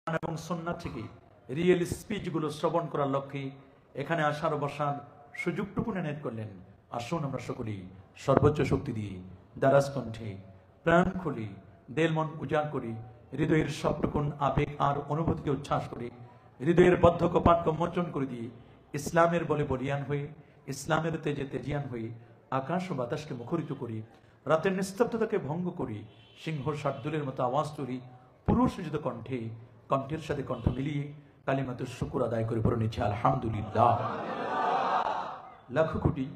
এবং সুন্নাহ থেকে রিয়েল স্পিচগুলো শ্রবণ করার লক্ষ্যে এখানে আসার বসার সুযোগটুকু নেট করলেন। আসুন আমরা সকলেই সর্বোচ্চ শক্তি দিয়ে দারাজ কণ্ঠে প্রাণ খুলি দেল মন উজাড় করি, হৃদয়ের সবটুকুন আবেগ আর অনুভূতিকে উচ্ছ্বাস করি, হৃদয়ের বদ্ধ কপাটকে মোচন করে দিয়ে ইসলামের বলে বলিয়ান হয়ে, ইসলামের তেজে তেজিয়ান হয়ে আকাশ ও বাতাসকে মুখরিত করি, রাতের নিস্তব্ধতাকে ভঙ্গ করি, সিংহ শার্দুলের মতো আওয়াজ তুলি, পুরুষ সূচিত কণ্ঠে কণ্ঠের সাথে কণ্ঠ মিলিয়ে কালিমাতুর শুকুর আদায় করে পড়ে নিচ্ছে আলহামদুলিল্লাহ। লাখো কোটি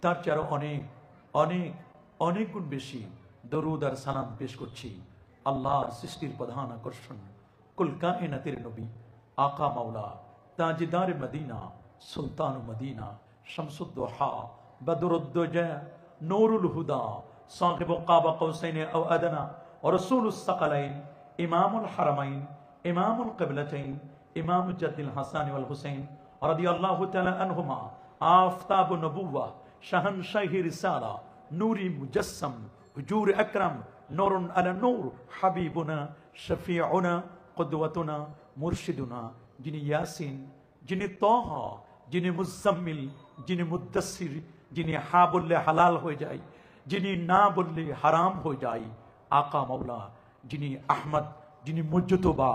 তার চেয়ে অনেক অনেক অনেক গুণ বেশি দরুদ আর সালাম পেশ করছি আল্লাহর সৃষ্টির প্রধান আকর্ষণ কুল কায়নাতের নবী আকা মাওলা তাজদার মদিনা সুলতান মদিনা শামসুদ্দোহা বদরুদ্দোজা নূরুল হুদা সাহিব কাবা কৌসাইন আও আদনা ওয়া রাসূলুস সাকালাইন ইমামুল হারামাইন ইমামুল কিবলাতাইন ইমাম জাদ্দিল হাসান ওয়াল হুসাইন রাদিয়াল্লাহু তাআলা আনহুমা আফতাব নবুওয়া শাহনশাহি রিসালা নূরি মুজাসসাম হুজুর আকরাম নূরুন আলা নূর হাবিবুনা শফিউনা কুদওয়াতুনা মুরশিদুনা, যিনি ইয়াসিন, যিনি তাহা, যিনি মুজাম্মিল, যিনি মুদ্দাসসির, যিনি হা বললে হালাল হয়ে যায়, যিনি না বললে হারাম হয়ে যায়, আকা মাওলা, যিনি আহমদ, যিনি মুজতবা,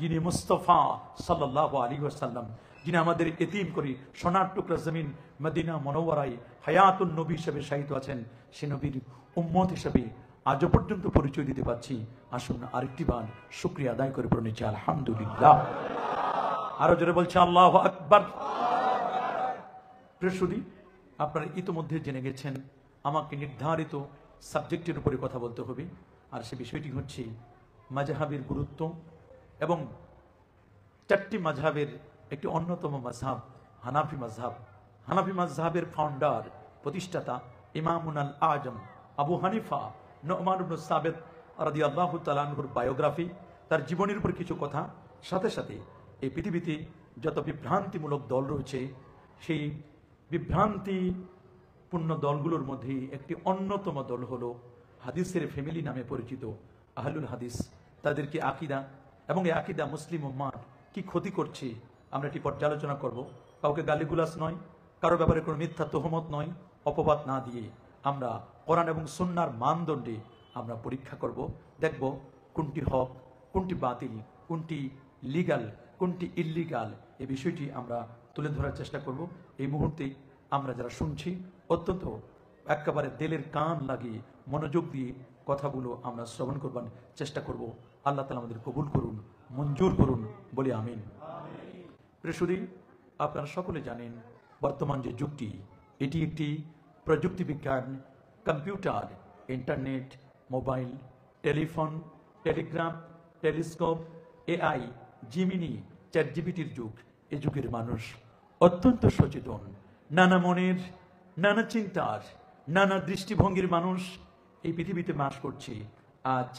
যিনি মুস্তফা সাল্লাল্লাহু আলাইহি ওয়াসাল্লাম, যিনি আমাদের এতিম করি সোনার টুকরা জমিন মদিনা মনোয়ারায় হায়াতুন নবী হিসেবে শায়িত আছেন, সে নবীর উম্মত হিসেবে আজও পর্যন্ত পরিচয় দিতে পারছি। আসুন আরেকটি বার শুকরিয়া আদায় করে পড়ে নিচ্ছি আলহামদুলিল্লাহ। আরো জোরে বলছে আল্লাহু আকবার। প্রিয়সুধী, আপনারা ইতিমধ্যে জেনে গেছেন আমাকে নির্ধারিত সাবজেক্টের উপরে কথা বলতে হবে, আর সে বিষয়টি হচ্ছে মাযহাবের গুরুত্ব এবং চারটি মাযহাবের একটি অন্যতম মাযহাব হানাফি মাযহাব। হানাফি মাযহাবের ফাউন্ডার প্রতিষ্ঠাতা ইমামুল আজম আবু হানিফা নু'মান ইবনে সাবিত রাদিয়াল্লাহু তাআলা আনহুর বায়োগ্রাফি, তার জীবনের উপর কিছু কথা, সাথে সাথে এই পৃথিবীতে যত বিভ্রান্তিমূলক দল রয়েছে সেই বিভ্রান্তিপূর্ণ দলগুলোর মধ্যে একটি অন্যতম দল হলো হাদিসের ফ্যামিলি নামে পরিচিত আহলুল হাদিস। তাদেরকে আকীদা এবং এই আকীদা মুসলিম উম্মাহ কি ক্ষতি করছে আমরা এটি পর্যালোচনা করব। কাউকে গালিগুলাস নয়, কারো ব্যাপারে কোনো মিথ্যা তহমত নয়, অপবাদ না দিয়ে আমরা কোরআন এবং সুন্নাহর মানদণ্ডে আমরা পরীক্ষা করব, দেখব কোনটি হক, কোনটি বাতিল, কোনটি লিগাল, কোনটি ইল্লিগাল, এই বিষয়টি আমরা তুলে ধরার চেষ্টা করব। এই মুহূর্তে আমরা যারা শুনছি অত্যন্ত একেবারে দিলের কান লাগিয়ে মনোযোগ দিয়ে কথাগুলো আমরা শ্রবণ করবার চেষ্টা করব। আল্লাহ তাআলা আমাদের কবুল করুন, মঞ্জুর করুন, বলি আমিন। প্রিয়সুধী, আপনারা সকলে জানেন বর্তমান যে যুগটি এটি একটি প্রযুক্তি বিজ্ঞান, computer, internet, mobile, telephone, Telegram, telescope, AI, Gemini, chat জিপিটির যুগ। এই যুগের মানুষ অত্যন্ত সচেতন, নানা মনের, নানা চিন্তার, নানা দৃষ্টিভঙ্গির মানুষ এই পৃথিবীতে বাস করছে। আজ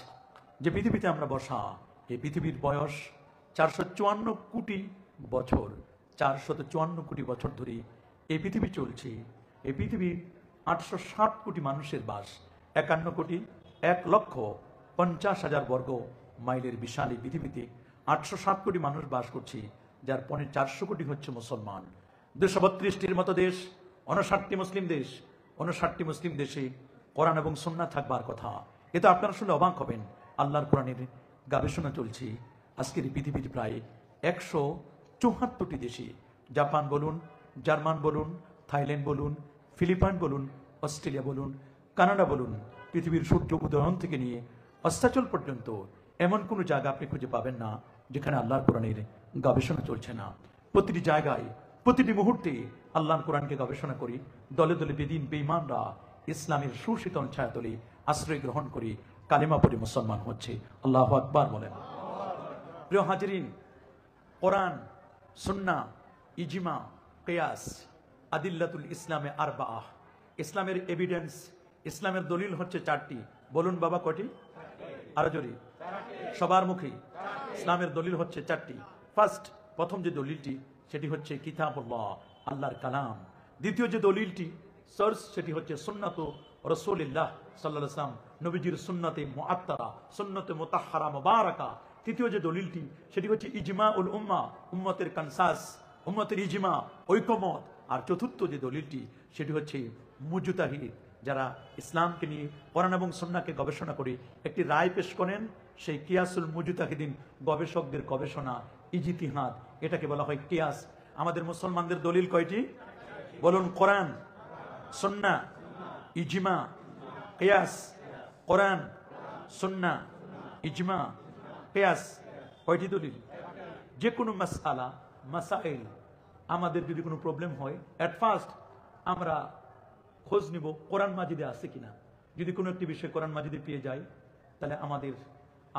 যে পৃথিবীতে আমরা বসা, এই পৃথিবীর বয়স 454 কোটি বছর। 454 কোটি বছর ধরে এই পৃথিবী চলছে। এই পৃথিবীর 860 কোটি মানুষের বাস। 51 কোটি 1,50,000 বর্গ মাইলের বিশাল এই পৃথিবীতে 860 কোটি মানুষ বাস করছে, যার 400 কোটি হচ্ছে মুসলমান। 232টির মতো দেশ, 59টি মুসলিম দেশ, 59টি মুসলিম দেশে কোরআন এবং সুন্নাহ থাকবার কথা। এতে আপনারা শুনে অবাক হবেন। আল্লাহর কোরআনের গবেষণা চলছে আজকের এই পৃথিবীর প্রায় 174টি দেশে। জাপান বলুন, জার্মান বলুন, থাইল্যান্ড বলুন, ফিলিপাইন বলুন, অস্ট্রেলিয়া বলুন, কানাডা বলুন, পৃথিবীর সূর্য উদয়ন থেকে নিয়ে অস্তাচল পর্যন্ত এমন কোনো জায়গা আপনি খুঁজে পাবেন না যেখানে আল্লাহর কোরআনের গবেষণা চলছে না। প্রতিটি জায়গায়, প্রতিটি মুহূর্তে আল্লাহর কোরআনকে গবেষণা করি। দলে দলে বেদিন বেঈমানরা ইসলামের সুশীতল ছায়াতলে আশ্রয় গ্রহণ করে কালেমা পড়ে মুসলমান হচ্ছে। আল্লাহু আকবার বলেন। প্রিয় হাজিরিন, কোরআন, সুন্নাহ, ইজমা, কিয়াস, আদিল্লাতুল ইসলামে আরবাআহ, ইসলামের এভিডেন্স, ইসলামের দলিল হচ্ছে 4টি। বলুন বাবা কয়টি? আরো জোরে, সবার মুখে। ইসলামের দলিল হচ্ছে 4টি। ফার্স্ট, প্রথম যে দলিলটি সেটি হচ্ছে কিতাবুল্লাহ, আল্লাহর কালাম। দ্বিতীয় যে দলিলটি সোর্স সেটি হচ্ছে সুন্নাত রাসূলুল্লাহ সাল্লাল্লাহু আলাইহি ওয়াসাল্লাম, নবীজির সুন্নতে মুআত্তারা, সুন্নতে মুতাহহারা মুবারাকা। তৃতীয় যে দলিলটি সেটি হচ্ছে ইজমা উল উম্মা, উম্মতের কনসাস, উম্মতের ইজমা, ঐকমত। আর চতুর্থ যে দলিলটি সেটি হচ্ছে মুজতাহিদ, যারা ইসলামকে নিয়ে কোরআন এবং সুন্নাহকে গবেষণা করে একটি রায় পেশ করেন, সেই কিয়াসুল মুজতাহিদিন, গবেষকদের গবেষণা, ইজতিহাদ, এটাকে বলা হয় কিয়াস। আমাদের মুসলমানদের দলিল কয়টি বলুন? কোরআন, সুন্নাহ, ইজমা, কিয়াস। কোরআন, সুন্নাহ, ইজমা, কিয়াস, কয়টি দলিল? যে কোনো মাসআলা, মাসাইল, আমাদের যদি কোনো প্রবলেম হয়, এট ফার্স্ট আমরা খোঁজ নিব কোরআন মাজিদে আছে কিনা। যদি কোনো একটি বিষয় কোরআন মাজিদে পেয়ে যাই, তাহলে আমাদের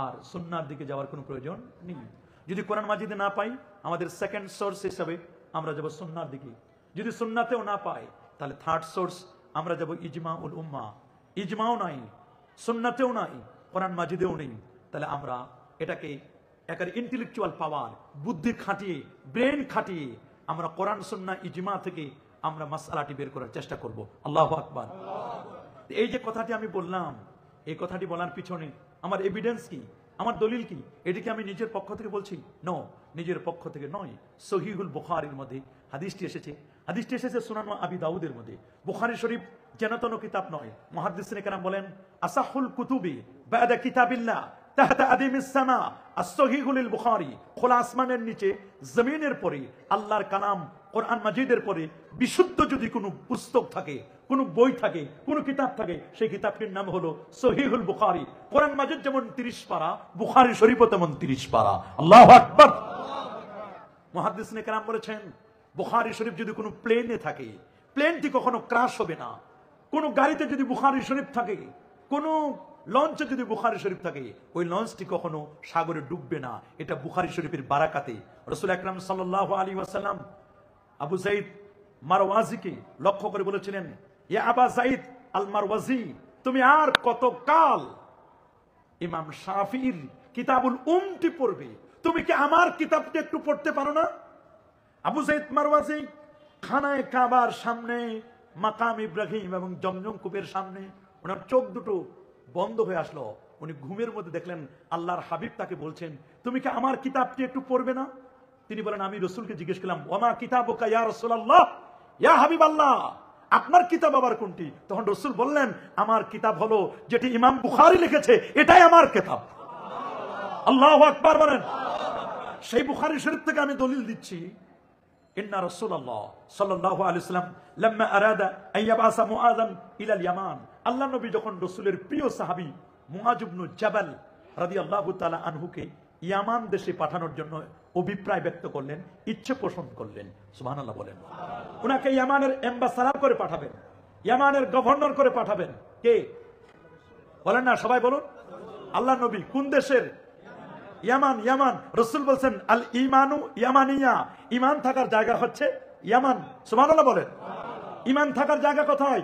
আর সুন্নাহর দিকে যাওয়ার কোনো প্রয়োজন নেই। যদি কোরআন মাজিদে না পাই, আমাদের সেকেন্ড সোর্স হিসাবে আমরা যাব সুন্নাহর দিকে। যদি সুন্নাতেও না পাই, তাহলে থার্ড সোর্স আমরা যাব ইজমা উল উম্মা। ইজমাও নাই, সুন্নাতেও নাই, কোরআন মাজিদেও নেই, তাহলে আমরা এটাকে একেবারে ইন্টেলেকচুয়াল পাওয়ার, বুদ্ধি খাটিয়ে, ব্রেন খাটিয়ে আমরা কোরআন, সুন্নাহ, ইজমা থেকে আমরা মাসআলাটি বের করার চেষ্টা করব। আল্লাহু আকবার। এই যে কথাটি আমি বললাম, এই কথাটি বলার পিছনে আমার এভিডেন্স কি, আমার দলিল কি? এটি কি আমি নিজের পক্ষ থেকে বলছি? নো, নিজের পক্ষ থেকে নয়। সহিহুল বুখারীর মধ্যে হাদিসটি এসেছে। হাদিসটি এসেছে সুনান আবি দাউদের মধ্যে। বুখারী শরীফ যেন তেন কিতাব নয়। মুহাদ্দিসিনে কেরাম বলেন, আসাহুল কুতুবি বা'দা কিতাবিল্লাহ তাহতা আদিমিস সামা আস-সহিহুল বুখারী। খোলা আসমানের নিচে, জমিনের পরে, আল্লাহর কালাম কোরআন মাজিদের পরে বিশুদ্ধ যদি কোনো পুস্তক থাকে, কোনো বই থাকে, কোনো কিতাব থাকে, সেই কিতাবটির নাম হলো সহিহুল বুখারী। কোরআন মাজিদ যেমন 30 পারা, বুখারী শরীফও তেমন 30 পারা। আল্লাহু আকবার। মুহাদ্দিসিনে কেরাম বলেছেন, বুখারী শরীফ যদি কোনো প্লেনে থাকে, প্লেনটি কখনো ক্রাশ হবে না। কোন গাড়িতে যদি বুখারী শরীফ থাকে, কোন লঞ্চে যদি বুখারী শরীফ থাকে, ওই লঞ্চটি কখনো সাগরে ডুববে না। এটা বুখারী শরীফের বারাকাতে। রাসূল আকরাম সাল্লাল্লাহু আলাইহি ওয়াসাল্লাম আবু যায়েদ মারওয়াজিকে লক্ষ্য করে বলেছিলেন, ইয়া আবা যায়েদ আল মারওয়াজি, তুমি আর কত কাল ইমাম শাফিঈর কিতাবুল উমটি পড়বে? তুমি কি আমার কিতাবটি একটু পড়তে পারো না? আবু যায়েদ মারওয়াজি খানায়ে কাবার সামনে, মাকাম ইব্রাহিম এবং জমজম কূপের সামনে, ওনার চোখ দুটো বন্ধ হয়ে আসলো। উনি ঘুমের মধ্যে দেখলেন আল্লাহর হাবিব তাকে বলছেন, তুমি কি আমার কিতাবটি একটু পড়বে না? তিনি বলেন, আমি রাসূলকে জিজ্ঞেস করলাম, ওমা কিতাবুকা ইয়া রাসূলুল্লাহ, ইয়া হাবিবাল্লাহ, আপনার কিতাব আবার কোনটি? তখন রাসূল বললেন, আমার কিতাব হলো যেটি ইমাম বুখারী লিখেছে, এটাই আমার কিতাব। আল্লাহু আকবার বলেন। সেই বুখারী শরীফ থেকে আমি দলিল দিচ্ছি, ইন্না রাসূলুল্লাহ সাল্লাল্লাহু আলাইহি ওয়াসাল্লাম লাম্মা আরাদা আন ইয়াবআসা মুআযান ইলা ইয়ামান, আল্লাহ নবী যখন রাসূলের প্রিয় সাহাবী মুআয ইবনে জাবাল রাদিয়াল্লাহু তাআলা আনহুকে ইয়ামান দেশে পাঠানোর জন্য অভিপ্রায় ব্যক্ত করলেন, ইচ্ছে পোষণ করলেন। সুবহানাল্লাহ বলেন। উনাকে ইয়ামানের অ্যাম্বাসাডর করে পাঠাবেন, ইয়ামানের গভর্নর করে পাঠাবেন। কে বলেন না, সবাই বলুন। আল্লাহ নবী কোন দেশের? ইয়ামান। ইয়ামান। রাসূল বলছেন, আল ঈমানু ইয়ামানিয়া, ঈমান থাকার জায়গা হচ্ছে ইয়ামান। সুবহানাল্লাহ বলেন। ঈমান থাকার জায়গা কোথায়?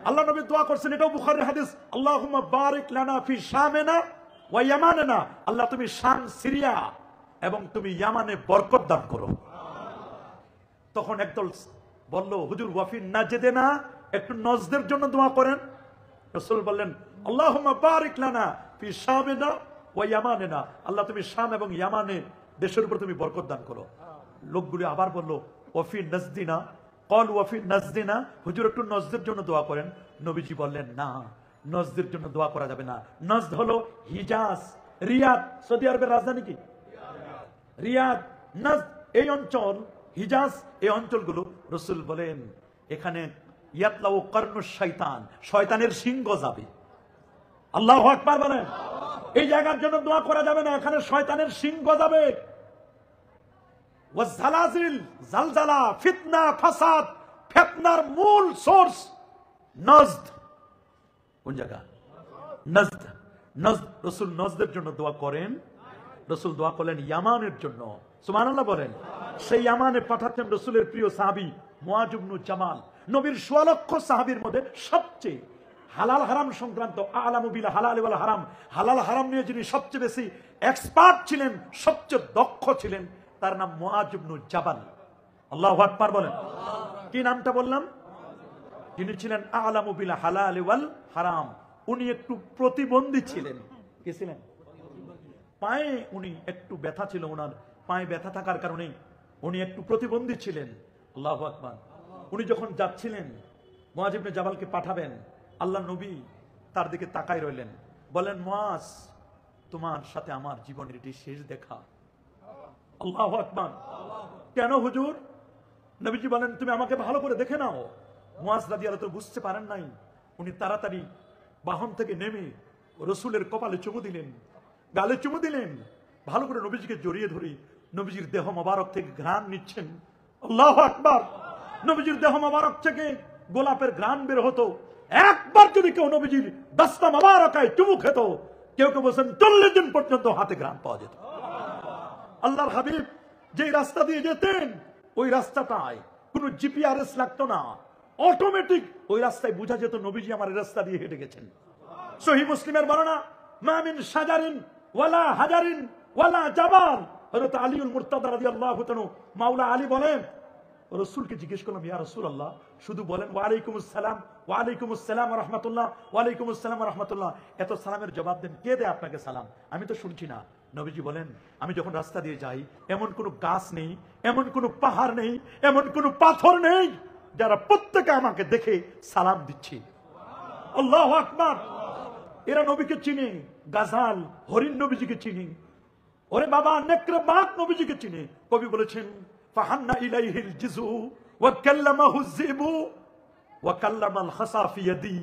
আল্লাহ নবী দোয়া করছেন, এটাও বুখারীর হাদিস, আল্লাহুম্মা বারিক লানা ফি শামিনা ওয়া ইয়ামানিনা, আল্লাহ তুমি শাম, সিরিয়া এবং তুমি ইয়ামানে বরকত দান করো। তখন একদল বলল, হুজুর ওয়াফি নাজদেনা, একটু নজদের জন্য দোয়া করেন। রাসূল বললেন, আল্লাহুম্মা বারিক লানা ফি শামিনা ওয়া ইয়ামানিনা, আল্লাহ তুমি শাম এবং ইয়ামানে দেশের উপর তুমি বরকত দান করো। লোকগুলি আবার বলল, ওয়াফি নাজদিনা, কল ওয়াফি নাজদিনা, হুজুর একটু নজদের জন্য দোয়া করেন। নবীজি বললেন, না, নজদের জন্য দোয়া করা যাবে না। নজদ হলো হিজাজ, রিয়াদ, সৌদি আরবের রাজধানী কি? রিয়াদ। নজদ এই অঞ্চল, হিজাজ এই অঞ্চলগুলো। রাসূল বলেন, এখানে ইয়াতলাউ কারনুশ শয়তান, শয়তানের সিংহ যাবে। আল্লাহু আকবার বলেন। এই জায়গার জন্য দোয়া করা যাবে না, এখানে শয়তানের সিংহ যাবে। ওয়াজালাজিল, জালজালা, ফিতনা, ফাসাদ, ফিতনার মূল সোর্স নজদ। কোন জায়গা? নজদ। নজদ। রাসূল নজদের জন্য দোয়া করেন। রাসূল দোয়া করলেন ইয়ামানের জন্য। সুবহানাল্লাহ বলেন। সেই ইয়ামানে পাঠাচ্ছেন রাসূলের প্রিয় সাহাবী মুআয ইবনে জামাল। নবীর ১৬ লক্ষ সাহাবীর মধ্যে সবচেয়ে হালাল হারাম সংক্রান্ত, আলামু বিল হালাল ওয়াল হারাম, হালাল হারাম নিয়ে যিনি সবচেয়ে বেশি এক্সপার্ট ছিলেন, সবচেয়ে দক্ষ ছিলেন, তার নাম মুআয ইবনে জাবাল। আল্লাহু আকবার বলেন। কি নামটা বললাম? যিনি ছিলেন আলামু বিল হালাল ওয়াল হারাম। উনি একটু প্রতিবন্ধী ছিলেন। কি ছিলেন? পায়ে উনি একটু ব্যথা ছিল, ওনার পায়ে ব্যথা থাকার কারণে উনি একটু প্রতিবন্ধী ছিলেন। আল্লাহু আকবার। উনি যখন যাচ্ছিলেন মুআজ ইবনে জাবালকে পাঠাবেন, আল্লাহ নবী তার দিকে তাকায় রইলেন, বলেন মুআজ, তোমার সাথে আমার জীবনের এটি শেষ দেখা। আল্লাহু আকবার। কেন হুজুর? নবীজি বলেন, তুমি আমাকে ভালো করে দেখে নাও। মুআজ রাদিয়াল্লাহু তাআলা বুঝতে পারেন নাই, উনি তাড়াতাড়ি বাহন থেকে নেমে রসুলের কপালে চুমু দিলেন, গালে চুমু দিলেন, ভালো করে নবীজিকে জড়িয়ে ধরে নবীজির দেহ মোবারক থেকে ঘ্রাণ নিচ্ছেন। আল্লাহু আকবার। নবীজির দেহ মোবারক থেকে গোলাপের ঘ্রাণ বের হতো। একবার যদি কেউ নবীজির দস্তা মোবারকায় চুমু খেত, কেউ কেউ বলছেন 40 দিন পর্যন্ত হাতে ঘ্রাণ পাওয়া যেত। আল্লাহর হাবিব যে রাস্তা দিয়ে যেতেন, ওই রাস্তাটায় কোনো জিপিআরএস লাগতো না, অটোমেটিক ওই রাস্তায় বোঝা যেত নবীজি আমার রাস্তা দিয়ে হেঁটে গেছেন। সহিহ মুসলিমের বর্ণনা, মা মিন শাজারিন ওয়ালা হাজারিন ওয়ালা জাবাল। হযরত আলীউল মুরতাদা রাদিয়াল্লাহু তাআলা মাওলা আলী বলেন, রাসূলকে জিজ্ঞেস করলাম, ইয়া রাসূলুল্লাহ, শুধু বলেন ওয়া আলাইকুমুস সালাম, ওয়া আলাইকুমুস সালাম ওয়া রাহমাতুল্লাহ, ওয়া আলাইকুমুস সালাম ওয়া রাহমাতুল্লাহ, এত সালামের জবাব দেন, কে দেয় আপনাকে সালাম? আমি তো শুনছি না। নবীজি বলেন, আমি যখন রাস্তা দিয়ে যাই, এমন কোনো গাছ নেই, এমন কোনো পাহাড় নেই, এমন কোনো পাথর নেই যারা প্রত্যেকে আমাকে দেখে সালাম দিচ্ছে। আল্লাহু আকবার। এরা নবীকে চিনে, গাজাল হরিণ নবীজিকে চিনে, ওরে বাবা নেকড়ে বাঘ নবীজিকে চিনে। কবি বলেছেন, ফাহান্না ইলাইহিল জিজু ওয়া কাল্লামাহু যিবু ওয়া কাল্লামাল খাসা ফি ইয়াদি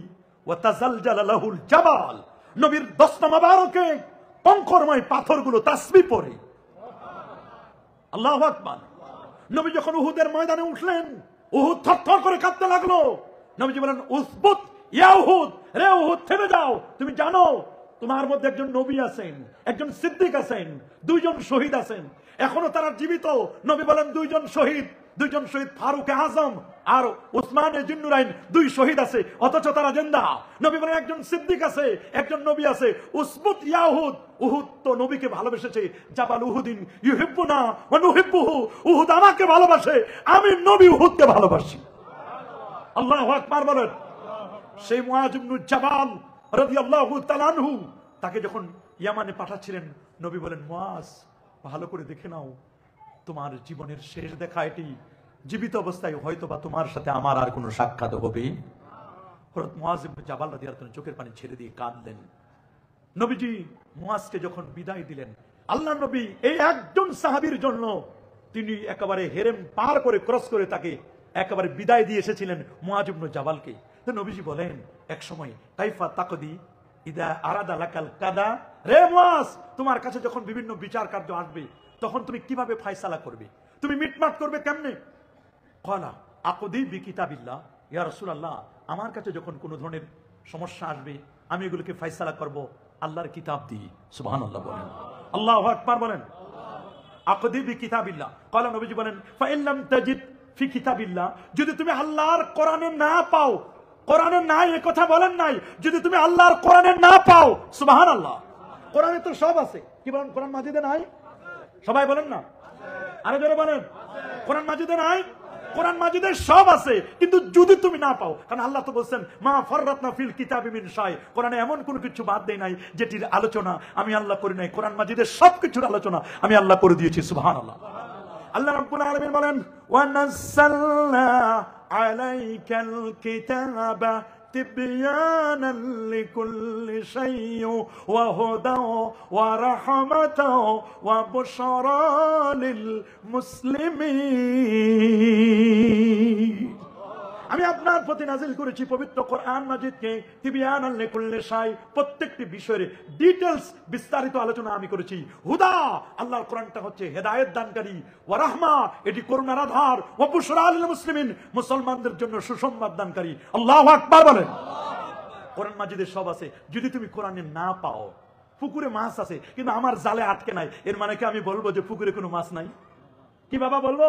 ওয়া তাজালজালা লাহুল জাবাল। নবীর দস্তা মোবারকে কঙ্করময় পাথরগুলো তাসবিহ পড়ে। আল্লাহু আকবার। নবী যখন উহুদের ময়দানে উঠলেন, উহুদ থরথর করে কাঁপতে লাগলো। নবীজি বলেন, উসবুত ইয়া উহুদ, রে উহুদ থেমে যাও। তুমি জানো তোমার মধ্যে একজন নবী আছেন, একজন সিদ্দিক আছেন, 2 জন শহীদ আছেন, এখনো তারা জীবিত। নবী বলেন, 2 জন শহীদ, 2 জন শহীদ ফারুক আজম আর উসমান জিন্নুরাইন, 2 শহীদ আছে, অথচ তারা জিন্দা। নবী বলেন, একজন সিদ্দিক আছে, একজন নবী আছে। উসবুত ইয়া উহুদ, উহুদ তো নবীকে ভালোবেসেছে। জাবাল উহুদিন ইউহিব্বুনা ওয়া নুহিব্বুহু, উহুদ আমাকে ভালোবাসে, আমি নবী উহুদকে ভালোবাসি। আল্লাহু আকবার বলেন। সেই মুআজ ইবনে জাবাল রাদিয়াল্লাহু তাআলা আনহু, তাকে যখন ইয়ামানে পাঠাচ্ছিলেন, নবী বলেন, মুআজ, ভালো করে দেখে নাও, তোমার জীবনের শেষ দেখা এটি। জীবিত অবস্থায় হয়তোবা তোমার সাথে আমার আর কোনো সাক্ষাৎ হবে। হযরত মুআজ ইবনে জাবাল রাদিয়াল্লাহু তাআলা চোখের পানি ছেড়ে দিয়ে কাঁদলেন। নবীজি মুআজকে যখন বিদায় দিলেন, আল্লাহ নবী এই একজন সাহাবীর জন্য তিনি একেবারে হেরেম পার করে ক্রস করে তাকে একেবারে বিদায় দিয়ে এসেছিলেন, মুআজ ইবনে জাবালকে। তো নবীজি বলেন, এক সময় কাইফা তাকদি ইদা আরাদা লাকাল কাদা, রে মুআজ, তোমার কাছে যখন বিভিন্ন বিচার কার্য আসবে, তখন তুমি কিভাবে ফয়সালা করবে, তুমি মিটমাট করবে কেমনে? ক্বালা আকুদি বিকিতাবিল্লাহ, ইয়া রাসূলুল্লাহ, আমার কাছে যখন কোনো ধরনের সমস্যা আসবে, আমি এগুলোকে ফয়সালা করব আল্লাহর কিতাব দিয়ে। সুবহানাল্লাহ বলেন, আল্লাহু আকবার বলেন। আকুদি বিকিতাবিল্লাহ। ক্বালা, নবীজি বলেন, ফা ইন লাম তাজিদ ফি কিতাবিল্লাহ, যদি তুমি আল্লাহর কোরআনে না পাও, কোরআনে নাই এ কথা বলেন নাই, যদি তুমি আল্লাহর কোরআনে না পাও, সুবহানাল্লাহ, কোরআনে তো সব আছে, কি বলেন? কোরআন মাজিদে নাই? সবাই বলেন না, আরে জোরে বলেন, কোরআন মাজিদে নাই? কোরআন মাজিদে সব আছে, কিন্তু যদি তুমি না পাও, কারণ আল্লাহ তো বলছেন, মা ফাররাতনা ফিল কিতাবি মিন শাই, কোরআনে এমন কোনো কিছু বাদ দেই নাই যেটির আলোচনা আমি আল্লাহ করি নাই। কোরআন মাজিদের সবকিছুর আলোচনা আমি আল্লাহ করে দিয়েছি। সুবহানাল্লাহ। আল্লাহ রাব্বুল আলামিন বলেন, ওয়া নাযালনা আলাইকাল কিতাবা তিবয়ানান লিকুল্লি শাইইন ওয়া হুদান ওয়া রাহমাতান ওয়া বুশরা লিল মুসলিমিন। আমি আপনার প্রতি নাজিল করেছি পবিত্র কোরআন মাজিদকে তিবয়ানান লিকুল্লি শাই, প্রত্যেকটি বিষয়ের ডিটেইলস বিস্তারিত আলোচনা আমি করেছি। হুদা, আল্লাহর কোরআনটা হচ্ছে হেদায়েত দানকারী, ওয়া রাহমা, এটি করুণার আধার, ওয়া বুশরা লিল মুসলিমিন, মুসলমানদের জন্য সুসংবাদ দানকারী। আল্লাহু আকবার বলেন। কোরআন মাজিদে সব আছে। যদি তুমি কোরআনে না পাও, পুকুরে মাছ আছে কিন্তু আমার জালে আটকে নাই, এর মানে কি আমি বলবো যে পুকুরে কোনো মাছ নাই? কি বাবা বলবো?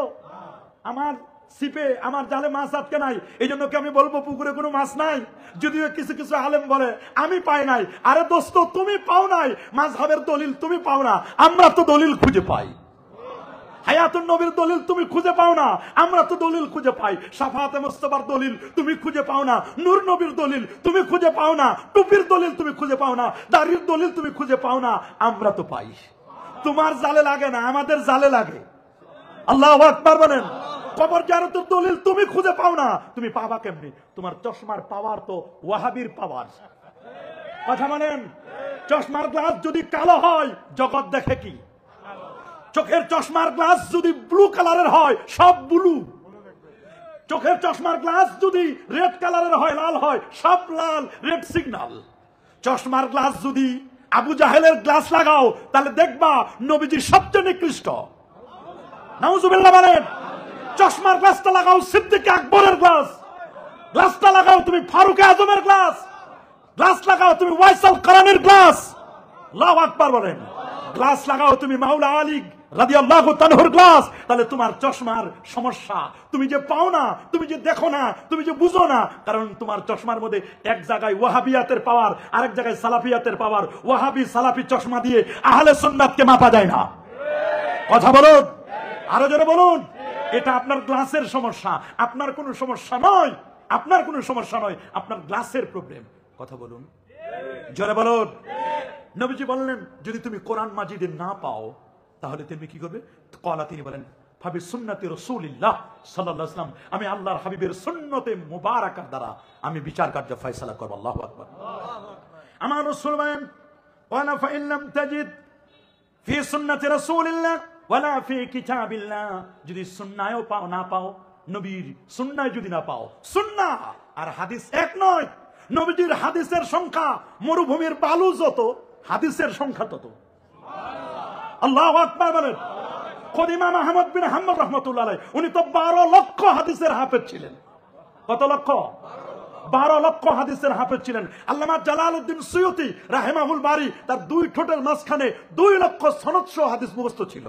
আমার সিপে, আমার জালে মাছ আটকে নাই, এই জন্য কি আমি বলবো পুকুরে কোনো মাছ নাই? যদিও কিছু কিছু আলেম বলে আমি পাই নাই। আরে দোস্ত, তুমি পাও নাই, মাযহাবের দলিল তুমি পাও না, আমরা তো দলিল খুঁজে পাই। হায়াতুন নবীর দলিল তুমি খুঁজে পাও না, আমরা তো দলিল খুঁজে পাই। শাফাআতে মুস্তাফার দলিল তুমি খুঁজে পাও না, নূর নবীর দলিল তুমি খুঁজে পাও না, টুপির দলিল তুমি খুঁজে পাও না, দাড়ির দলিল তুমি খুঁজে পাও না, আমরা তো পাই। তোমার জালে লাগে না, আমাদের জালে লাগে। আল্লাহু আকবার বলেন। কবর জিয়ারতের দলিল তুমি খুঁজে পাও না, তুমি পাবা কেমনি? তোমার চশমার পাওয়ার তো ওয়াহাবির পাওয়ার। কথা মানেন? চশমার গ্লাস যদি কালো হয় জগৎ দেখে কি? চোখের চশমার গ্লাস যদি ব্লু কালারের হয় সব ব্লু। চোখের চশমার গ্লাস যদি রেড কালারের হয়, লাল হয়, সব লাল, রেড সিগন্যাল। চশমার গ্লাস যদি আবু জাহেলের গ্লাস লাগাও তাহলে দেখবা নবীজি সবচেয়ে নিকৃষ্ট। নাউজুবিল্লাহ বলেন। চশমার গ্লাসটা লাগাও সিদ্দিক আকবরের গ্লাস, গ্লাসটা লাগাও তুমি ফারুক আজমের গ্লাস, গ্লাস লাগাও তুমি ওয়াইসাল কারানের গ্লাস। আল্লাহু আকবার বলেন। গ্লাস লাগাও তুমি মাওলা আলী রাদিয়াল্লাহু তাআলার গ্লাস, তাহলে তোমার চশমার সমস্যা। তুমি যে পাও না, তুমি যে দেখো না, তুমি যে বুঝো না, কারণ তোমার চশমার মধ্যে এক জায়গায় ওয়াহাবিয়াতের পাওয়ার, আরেক জায়গায় সালাফিয়াতের পাওয়ার। ওয়াহাবি সালাফি চশমা দিয়ে আহলে সুন্নাতকে মাপা যায় না। কথা বলুন, আরো জোরে বলুন। এটা আপনার গ্লাসের সমস্যা, আপনার কোনো সমস্যা নয়, আপনার কোনো সমস্যা নয়, আপনার গ্লাসের প্রবলেম। কথা বলুন, জোরে বলুন। নবীজি বললেন যদি তুমি কোরআন মাজিদে না পাও তাহলে তুমি কি করবে? কলা, তিনি বলেন ফাবি সুন্নতি রাসূলিল্লাহ সাল্লাল্লাহু আলাইহি ওয়াসাল্লাম, আমি আল্লাহর হাবিবের সুন্নতে মুবারাকার দ্বারা আমি বিচার কার্য ফয়সালা করব। আল্লাহু আকবার। আমার রাসূল বলেন ওয়ালা ফাইন লাম তাজিদ ফি সুন্নতি রাসূলিল্লাহ ওয়ালা ফি কিতাবিল্লাহ, যদি সুন্নায়ও পাও না পাও, নবীর সুন্নায় যদি না পাও, সুন্নাহ আর হাদিস এক নয়। নবীজির হাদিসের সংখ্যা মরুভূমির বালু যত, হাদিসের সংখ্যা তত। আল্লাহু আকবার বলেন। খোদ ইমাম আহমদ বিন হাম্বল রাহমাতুল্লাহ আলাইহি, উনি তো 12 লক্ষ হাদিসের হাফেজ ছিলেন। কত লক্ষ? 12 লক্ষ হাদিসের হাফেজ ছিলেন। আল্লামা জালালউদ্দিন সুয়ুতি রাহিমাহুল বারি, তার দুই ঠোঁটের মাঝখানে 2 লক্ষ সনদ সহ হাদিস মুখস্থ ছিল।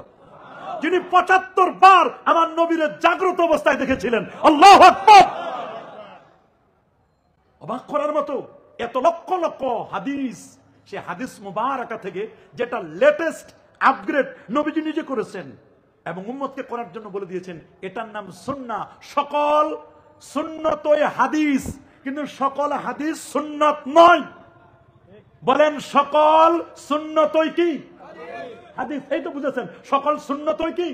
যিনি 75 বার আমার নবীর জাগ্রত অবস্থায় দেখেছিলেন। আল্লাহু আকবার। অবাক করার মতো এত লক্ষ লক্ষ হাদিস, সে হাদিস মুবারাকা থেকে যেটা লেটেস্ট আপগ্রেড নবীজি নিজে করেছেন এবং উম্মতকে করার জন্য বলে দিয়েছেন, এটার নাম সুন্নাহ। সকল সুন্নতই হাদিস, কিন্তু সকল হাদিস সুন্নত নয়। বলেন সকল সুন্নতই কি হাদিস? এই তো বুঝেছেন, সকল সুন্নতই কি,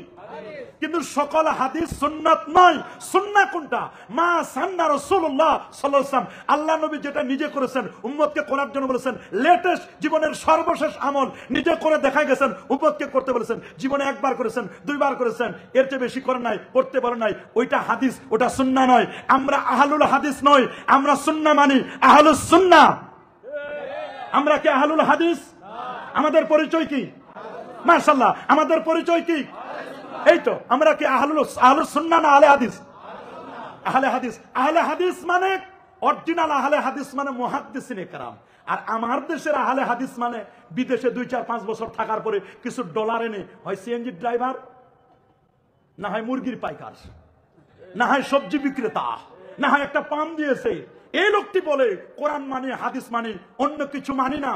কিন্তু সকল হাদিস সুন্নাত নয়। সুন্নাহ কোনটা? মা সান্না রাসূলুল্লাহ সাল্লাল্লাহু আলাইহি ওয়াসাল্লাম, আল্লাহ নবী যেটা নিজে করেছেন, উম্মতকে করার জন্য বলেছেন। লেটেস্ট জীবনের সর্বশেষ আমল নিজে করে দেখাই গেছেন, উম্মতকে করতে বলেছেন। জীবনে একবার করেছেন, 2 বার করেছেন, এর চেয়ে বেশি করেন নাই, করতে পারেন নাই। ওইটা হাদিস, ওটা সুন্নাহ নয়। আমরা আহলুল হাদিস নই, আমরা সুন্নাহ মানি, আহলুস সুন্নাহ। আমরা কি আহলুল হাদিস? আমাদের পরিচয় কি? মাশাআল্লাহ, আমাদের পরিচয় কি? এই তো, আমরা কি আহলুস সুন্নাহ না আহলে হাদিস? আহলে হাদিস। আহলে হাদিস মানে অরিজিনাল আহলে হাদিস মানে মুহাদ্দিসিনে কেরাম। আর আমার দেশের আহলে হাদিস মানে বিদেশে 2-4-5 বছর থাকার পরে কিছু ডলার এনে হয় সিএনজি ড্রাইভার, না হয় মুরগির পাইকার, না হয় সবজি বিক্রেতা, না হয় একটা পাম দিয়েছে। এই লোকটি বলে কোরআন মানি, হাদিস মানি, অন্য কিছু মানি না।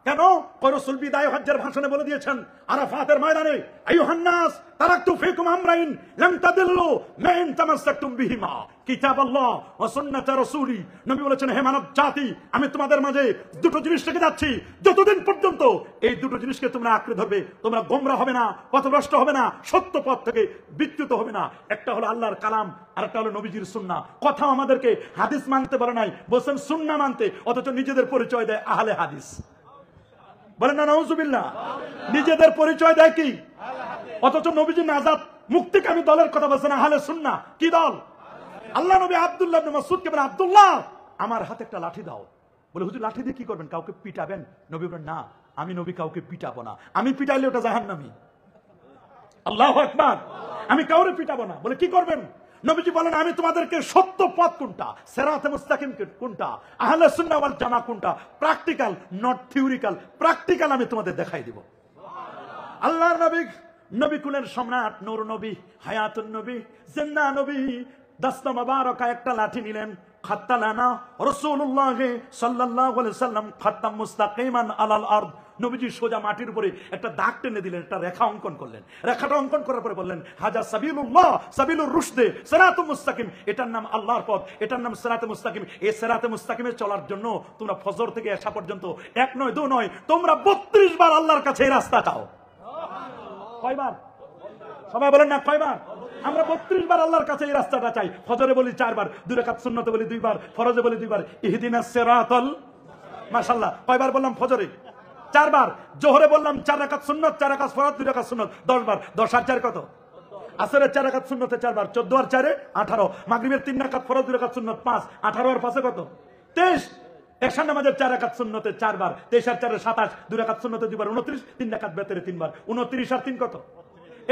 কেন? রাসূল বিদায় হজ্জের ভাষণে বলে দিয়েছেন আরাফাতের ময়দানে, আইয়ুহান নাস তারাকতু ফিকুম আমরাইন লাম তাদিল্লু মা ইন তামাসসাকতুম বিহিমা কিতাবাল্লাহ ওয়া সুন্নাত রাসূলি। নবী বলেছেন, হে মানব জাতি, আমি তোমাদের মাঝে 2টো জিনিস রেখে যাচ্ছি, যতদিন পর্যন্ত এই 2টো জিনিসকে তোমরা আঁকড়ে ধরবে তোমরা গোমরা হবে না, পথভ্রষ্ট হবে না, সত্য পথ থেকে বিচ্যুত হবে না। একটা হলো আল্লাহর কালাম, আর একটা হলো নবীজির সুন্নাহ। কথা আমাদেরকে হাদিস মানতে বলে নাই, বলেছেন সুন্নাহ মানতে, অথচ নিজেদের পরিচয় দেয় আহলে হাদিস। বলেন না নাউজুবিল্লাহ। নিজেদের পরিচয় দেয় কি? অথচ নবীজি নাজাত মুক্তিকামী দলের কথা বলছেন আহলে সুন্নাহ। কি দল? আল্লাহ নবী আব্দুল্লাহ ইবনে মাসউদকে বলেন, আব্দুল্লাহ আমার হাতে একটা লাঠি দাও। বলে, হুজুর লাঠি দিয়ে কি করবেন? কাউকে পিটাবেন? নবী বলেন, না, আমি নবী কাউকে পিটাবো না, আমি পিটাইলে ওটা জাহান্নামী। আল্লাহু আকবার। আমি কাউরে পিটাবো না। বলে, কি করবেন? নবীজি বলেন, আমি তোমাদেরকে সত্য পথ কোনটা, সিরাতে মুস্তাকিম কোনটা, আহলে সুন্নাহ ওয়াল জামাত কোনটা, প্র্যাকটিক্যাল নট থিওরিক্যাল, প্র্যাকটিক্যাল আমি তোমাদের দেখাই দিব। আল্লাহর নবী, নবী কুলের সম্রাট, নূর নবী, হায়াতুন নবী, জিন্নাহ নবী, দস্ত মুবারকা একটা লাঠি নিলেন। খাত্তালানা রাসূলুল্লাহ সাল্লাল্লাহু আলাইহি সাল্লাম খাত্তাম মুস্তাকিমান আলাল আরদ। নবীজি সোজা মাটির উপরে একটা দাগ টেনে দিলেন, একটা রেখা অঙ্কন করলেন। রেখাটা অঙ্কন করার পরে বললেন, হাজা সাবিলুল্লাহ সাবিলুর রুশদে সিরাতুল মুস্তাকিম। এটার নাম আল্লাহর পথ, এটার নাম সিরাতে মুস্তাকিম। এই সিরাতে মুস্তাকিমে চলার জন্য তোমরা ফজর থেকে এশা পর্যন্ত 1 নয় 2 নয়, তোমরা 32 বার আল্লাহর কাছে এই রাস্তা চাও। কয়বার? সবাই বলেন না কয়বার? আমরা 32 বার আল্লাহর কাছে এই রাস্তাটা চাই। ফজরে বলি 4 বার, 2 রাকাত সুন্নতে বলি 2 বার, ফরজে বলি 2 বার। ইহদিনাস সিরাতাল, মাশাআল্লাহ। কয়বার বললাম? ফজরে 4 বার, জোহরে বললাম 4 রাকাত সুন্নাত, 4 রাকাত ফরজ, 2 রাকাত সুন্নাত, 10 বার। 10 আর 4 কত? আসরের 4 রাকাত সুন্নতে 4 বার, 14 আর 4 18। মাগরিবের 3 রাকাত ফরজ, 2 রাকাত সুন্নাত 5, 18 আর 5 কত? 23। এশার নামাজের 4 রাকাত সুন্নতে 4 বার, 23 আর 4 27, 2 রাকাত সুন্নতে 2 বার 29, 3 রাকাত বেতরে 3 বার 29 আর 3 কত?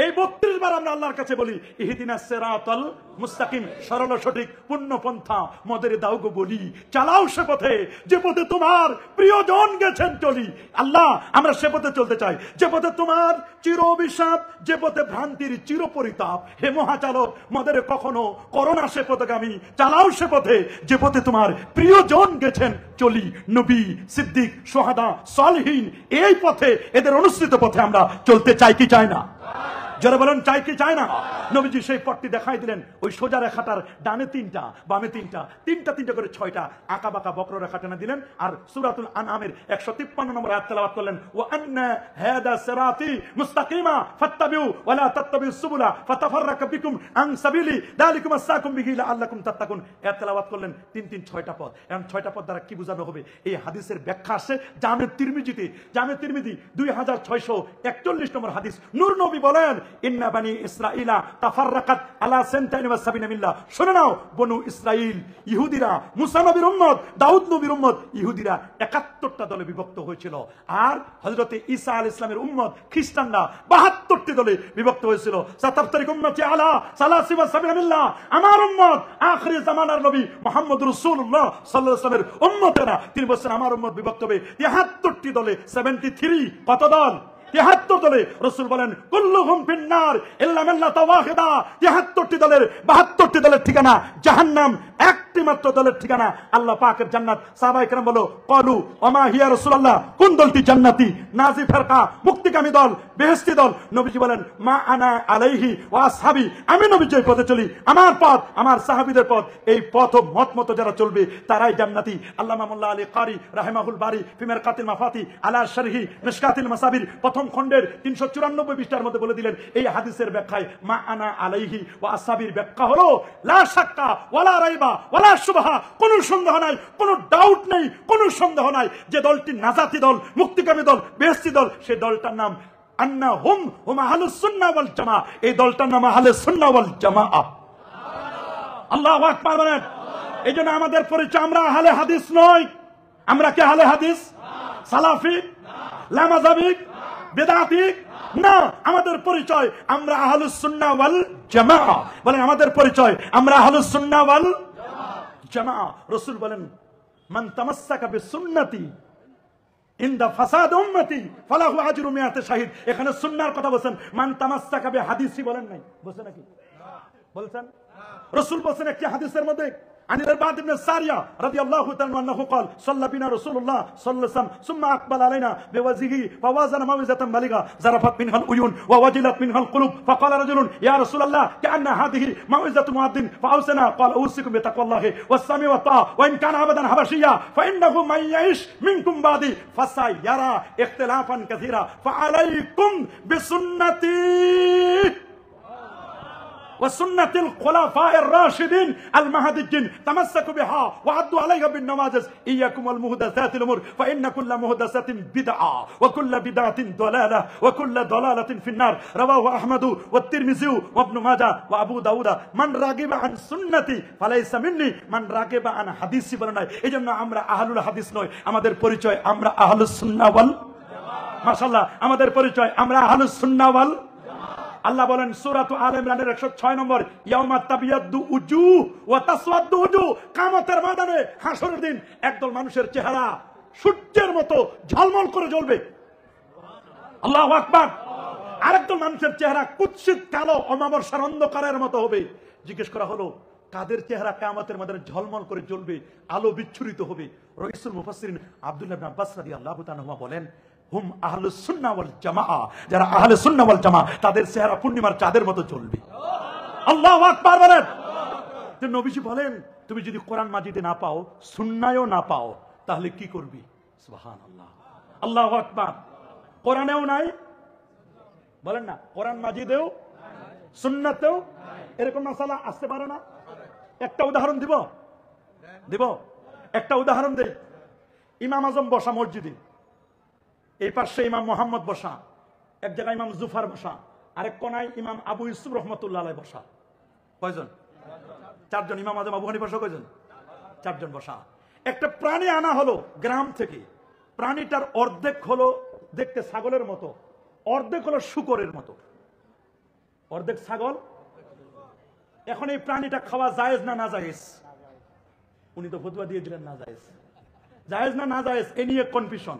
এই 32 বার আমরা আল্লাহর কাছে বলি ইহদিনাস সিরাতাল মুস্তাকিম, সরল সঠিক পূর্ণ পন্থা মোদের দাও গো বলি, চালাও সে পথে যে পথে তোমার প্রিয়জন গেছেন চলি। আল্লাহ, আমরা সে পথে চলতে চাই যে পথে তোমার চির অভিশাপ, যে পথে ভ্রান্তির চির পরিতাপ। হে মহাচালক, মোদের কখনো করোনা সে পথগামী, চালাও সে পথে যে পথে তোমার প্রিয়জন গেছেন চলি। নবী, সিদ্দিক, সোহাদা, সালেহীন, এই পথে, এদের অনুসৃত পথে আমরা চলতে চাই কি চাই না? যারা বলেন চাই কি চায় না? নবীজি সেই পথটি দেখাই দিলেন। ওই সোজা রেখাটার ডানে 3টা, বামে 3টা, 3টা করে 6টা আঁকা বাঁকা বক্র রেখা টেনে দিলেন। আর সূরাতুল আনআমের 153 নম্বর আয়াত তেলাওয়াত করলেন, ওয়া আন্না হাদা সিরাতি মুস্তাকিমা ফাত্তাবিউ ওয়া লা তাত্তাবিউস সুবুলা ফাতাফাররাকা বিকুম আন সাবিলি যালিকুম আসসাকুম বিহি লাআল্লাকুম তাত্তাকুন। আয়াত তেলাওয়াত করলেন 3 6টা পদ। এখন 6টা পদ দ্বারা কি বোঝানো হবে? এই হাদিসের ব্যাখ্যা আসে জামে তিরমিজিতে। জামে তিরমিজি 2641 নম্বর হাদিস। নূর নবী বলেন, ইন্না বানি ইসরাঈলা তাফাররাকাত আলা সানতাইন ওয়া সাবিনা মিল্লাহ। শুনে নাও, বনু ইসরাইল, ইহুদিরা, মুসা নবীর উম্মত, দাউদ নবীর উম্মত, ইহুদিরা 71টা দলে বিভক্ত হয়েছিল। আর হযরতে ঈসা আলাইহিস সালামের উম্মত খ্রিস্টানরা 72টি দলে বিভক্ত হয়েছিল। সাতাফতারিক উম্মতি আলা সালাসি ওয়া সাবিনা মিল্লাহ। আমার উম্মত, আখিরি জামানার নবী মুহাম্মদ রাসূলুল্লাহ সাল্লাল্লাহু আলাইহি ওয়াসাল্লামের উম্মতেরা 3 বছর আমার উম্মত বিভক্ত হবে 73টি দলে। 73 কত দল? 73 দলে। রাসূল বলেন, কুল্লুহুম ফিন্নার ইল্লা মিল্লাতা ওয়াহিদা। 73টি দলের 72টি দলের ঠিকানা জাহান্নাম, একটি মাত্র দলের ঠিকানা আল্লাহ পাকের জান্নাত। সাহাবায়ে কেরাম বলো, ক্বালু ওমা হিয়া রাসূলুল্লাহ, কোন দলটি জান্নাতি? নাজি ফিরকা, মুক্তিকামী দল, বেহেশতি দল। নবীজি বলেন, মা আনা আলাইহি ওয়া আসহাবি, আমি নবীজি এই পথে চলি, আমার পথ, আমার সাহাবীদের পথ, এই পথ ও মত মতো যারা চলবে তারাই জান্নাতি। আল্লামা মোল্লা আলী কারি রাহিমাহুল বারি ফি মিরকাতিল মাফাতি আলা শারহি মিশকাতিল মাসাবির প্রথম খণ্ডের 394 পৃষ্ঠার মধ্যে বলে দিলেন, এই হাদিসের ব্যাখ্যায় মা আনা আলাইহি ওয়া আসহাবির ব্যাখ্যা হলো লা শাক্কা ওয়ালা রাইবা ওয়ালা শুবহা, কোনো সন্দেহ নাই, কোনো ডাউট নেই, কোনো সন্দেহ নাই যে দলটি নাজাতি দল, মুক্তিকামী দল, বেহেশতি দল, সেই দলটার নাম আন্না হুম আহলুস সুন্নাহ ওয়াল জামাআহ। এই দলটার নাম আহলুস সুন্নাহ ওয়াল জামাআহ। আল্লাহু আকবার বলেন। এই জন্য আমাদের পরিচয়, আমরা আহলে হাদিস নই। আমরা কি আহলে হাদিস? সালাফি? লামাযাবি? বেদাতি? না, আমাদের পরিচয় আমরা আহলুস সুন্নাহ ওয়াল জামাআহ। বলেন আমাদের পরিচয় আমরা আহলুস সুন্নাহ ওয়াল জামাআহ। রাসূল বলেন, মান তামাসসাকা বিসুন্নতি ইনদা ফাসাদ উম্মতি ফালাহু আজরু মিয়াতে শাহিদ। এখানে সুন্নাহর কথা বলেন, মান তামাসসাকা বিহাদিসি বলেন নাই, বলেন নাকি? বলেন। রাসূল বলেন একটি হাদিসের মধ্যে, عن الإرباض بن السارية رضي الله تعالى عنه قال صلى بنا رسول الله صلى الله عليه وسلم ثم أقبل علينا بوجهه فوازن موعظة بليغة ذرفت منها العيون ووجلت منها القلوب فقال رجل يا رسول الله كأن هذه موعظة مؤذن فأوصنا قال أوصيكم بتقوى الله والسمع والطاعة وإن كان أبدا حبشيا فإنه من يعيش منكم بعدي فسيرى اختلافا كثيرا فعليكم بسنتي وسنة الخلفاء الراشدين المهديين تمسكوا بها وعدوا عليها بالنواجذ إياكم والمحدثات الأمور فإن كل محدثة بدعة وكل بدعة ضلالة وكل ضلالة في النار رواه أحمد والترمذي وابن ماجه وأبو داود من راغب عن سنتي فليس مني من راغب عن حديثي বলেন নাই। এজন্য আমরা আহলুল হাদিস নই, আমাদের পরিচয় আমরা আহলুস সুন্নাহ ওয়াল মাশাআল্লাহ। আমাদের পরিচয় আমরা আহলুস সুন্নাহ ওয়াল। আল্লাহ বলেন সূরাতু আলে ইমরানের 106 নম্বর, ইয়াউমা তাবিয়াদ্দু উজুহ ওয়া তাসওয়াদ্দু উজুহ। কিয়ামতের ময়দানে, হাসরের দিন, একদল মানুষের চেহারা সূর্যের মতো ঝলমল করে জ্বলবে, আল্লাহু আকবার। আরেকদল মানুষের চেহারা কুৎসিত কালো অমাবস্যার অন্ধকারের মতো হবে। জিজ্ঞেস করা হলো, কাদের চেহারা কিয়ামতের ময়দানে ঝলমল করে জ্বলবে, আলো বিচ্ছুরিত হবে? রাইসুল মুফাসসিরিন আব্দুল্লাহ ইবনে আব্বাস রাদিয়াল্লাহু তাআলা বলেন, হুম আহলুস সুন্নাহ ওয়াল জামাআহ। যারা আহলে সুন্নাহ ওয়াল জামাআহ, তাদের চেহারা পূর্ণিমার চাঁদের মতো জ্বলবে। আল্লাহু আকবার বলেন। তো নবীজি বলেন, তুমি যদি কোরআন মাজিদে না পাও, সুন্নাহও না পাও, তাহলে কি করবি? সুবহানাল্লাহ, আল্লাহু আকবার। কোরআনেও নাই, বলেন না, কোরআন মাজিদেও সুন্নাতেও এরকম মাসালা আসতে পারে না? একটা উদাহরণ দিব, একটা উদাহরণ দেই। ইমাম আজম বসা মসজিদে, এই পাশে ইমাম মোহাম্মদ বসা, এক জায়গায় ইমাম জুফার বসা, আরেক কোনায় ইমাম আবু ইউসুফ রহমতুল্লাহ আলাইহি বসা। কয়জন? 4 জন। ইমাম আজম আবু হানিফা বসা কয়জন? 4 জন বসা। একটা প্রাণী আনা হলো গ্রাম থেকে। প্রাণীটার অর্ধেক হলো দেখতে ছাগলের মতো, অর্ধেক হলো শুকরের মতো, অর্ধেক ছাগল। এখন এই প্রাণীটা খাওয়া জায়েজ না না জায়েজ? উনি তো ফতোয়া দিয়ে দিলেন না জায়েজ। জায়েজ না না জায়েজ এ নিয়ে কনফিউশন।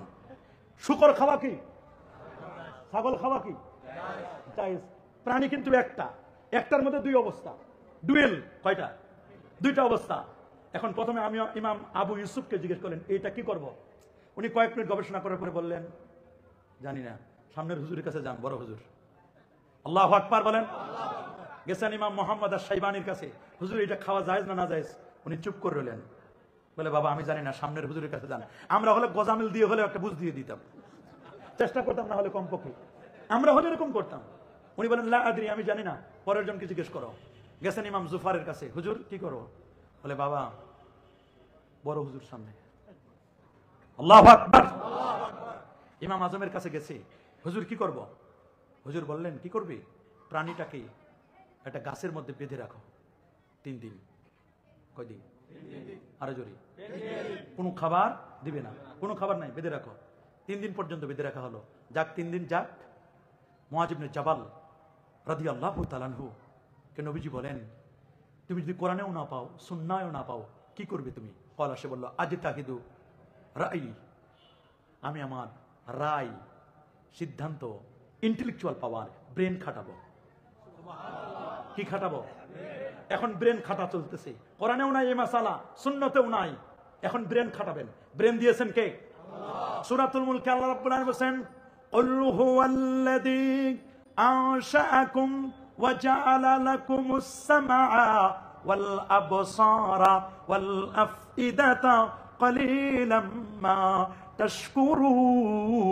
শুকর খাওয়া কি, ছাগল খাওয়া কি জায়েজ? প্রাণী কিন্তু একটা, একটার মধ্যে 2 অবস্থা, ডুয়েল। কয়টা? 2টা অবস্থা। এখন প্রথমে আমি ইমাম আবু ইউসুফকে জিজ্ঞেস করলেন এইটা কি করব? উনি কয়েক মিনিট গবেষণা করার পরে বললেন জানি না, সামনের হুজুরের কাছে যান, বড় হুজুর। আল্লাহু আকবার বলেন। গেছেন ইমাম মোহাম্মদ আশ-শাইবানির কাছে, হুজুর এটা খাওয়া জায়েজ না না জায়েজ? উনি চুপ করে রইলেন, বলে বাবা আমি জানি না, সামনের হুজুরের কাছে যান। আমরা হলে গজামিল দিয়ে হলে একটা বুঝ দিয়ে দিতাম, চেষ্টা করতাম, না হলে কমপক্ষে আমরা হলে এরকম করতাম। উনি বলেন লা আদরি, আমি জানি না, পরের জনকে জিজ্ঞেস করো। গেছেন ইমাম জুফারের কাছে, হুজুর কি করো? বলে বাবা বড় হুজুর সামনে। আল্লাহু আকবার। ইমাম আজমের কাছে গেছে, হুজুর কি করব? হুজুর বললেন কি করবি? প্রাণীটাকে একটা গাছের মধ্যে বেঁধে রাখো 3 দিন। কয়দিন? আরো জোরে। কোনো খাবার দিবে না, কোনো খাবার নাই, বেঁধে রাখো। 3 দিন পর্যন্ত বেঁধে রাখা হলো। যাক 3 দিন যাক। মুআয ইবনে জাবাল রাদিয়াল্লাহু তাআলা আনহু কে নবীজি বলেন তুমি যদি কোরআনেও না পাও, সুন্নাহও না পাও, কি করবে তুমি? কলা, সে বলল আজতাহিদু রাই, আমি আমার রায়, সিদ্ধান্ত, ইন্টেলেকচুয়াল পাওয়ার, ব্রেন খাটাবো। কি খাটাবো? এখন ব্রেন খাটা চলতেছে। কোরআনেও নাই এই মাসালা, সুন্নতেও নাই, এখন ব্রেন খাটাবেন। ব্রেন দিয়েছেন কে? সূরাতুল মুলকে আল্লাহ রাব্বুল আলামিন বলেন কুল হুয়াল্লাযী আনশাআকুম ওয়া জাআলা লাকুমুস সামআ ওয়াল আবসারা ওয়াল আফইদাতা ক্বালিলাম মা তাশকুরুন।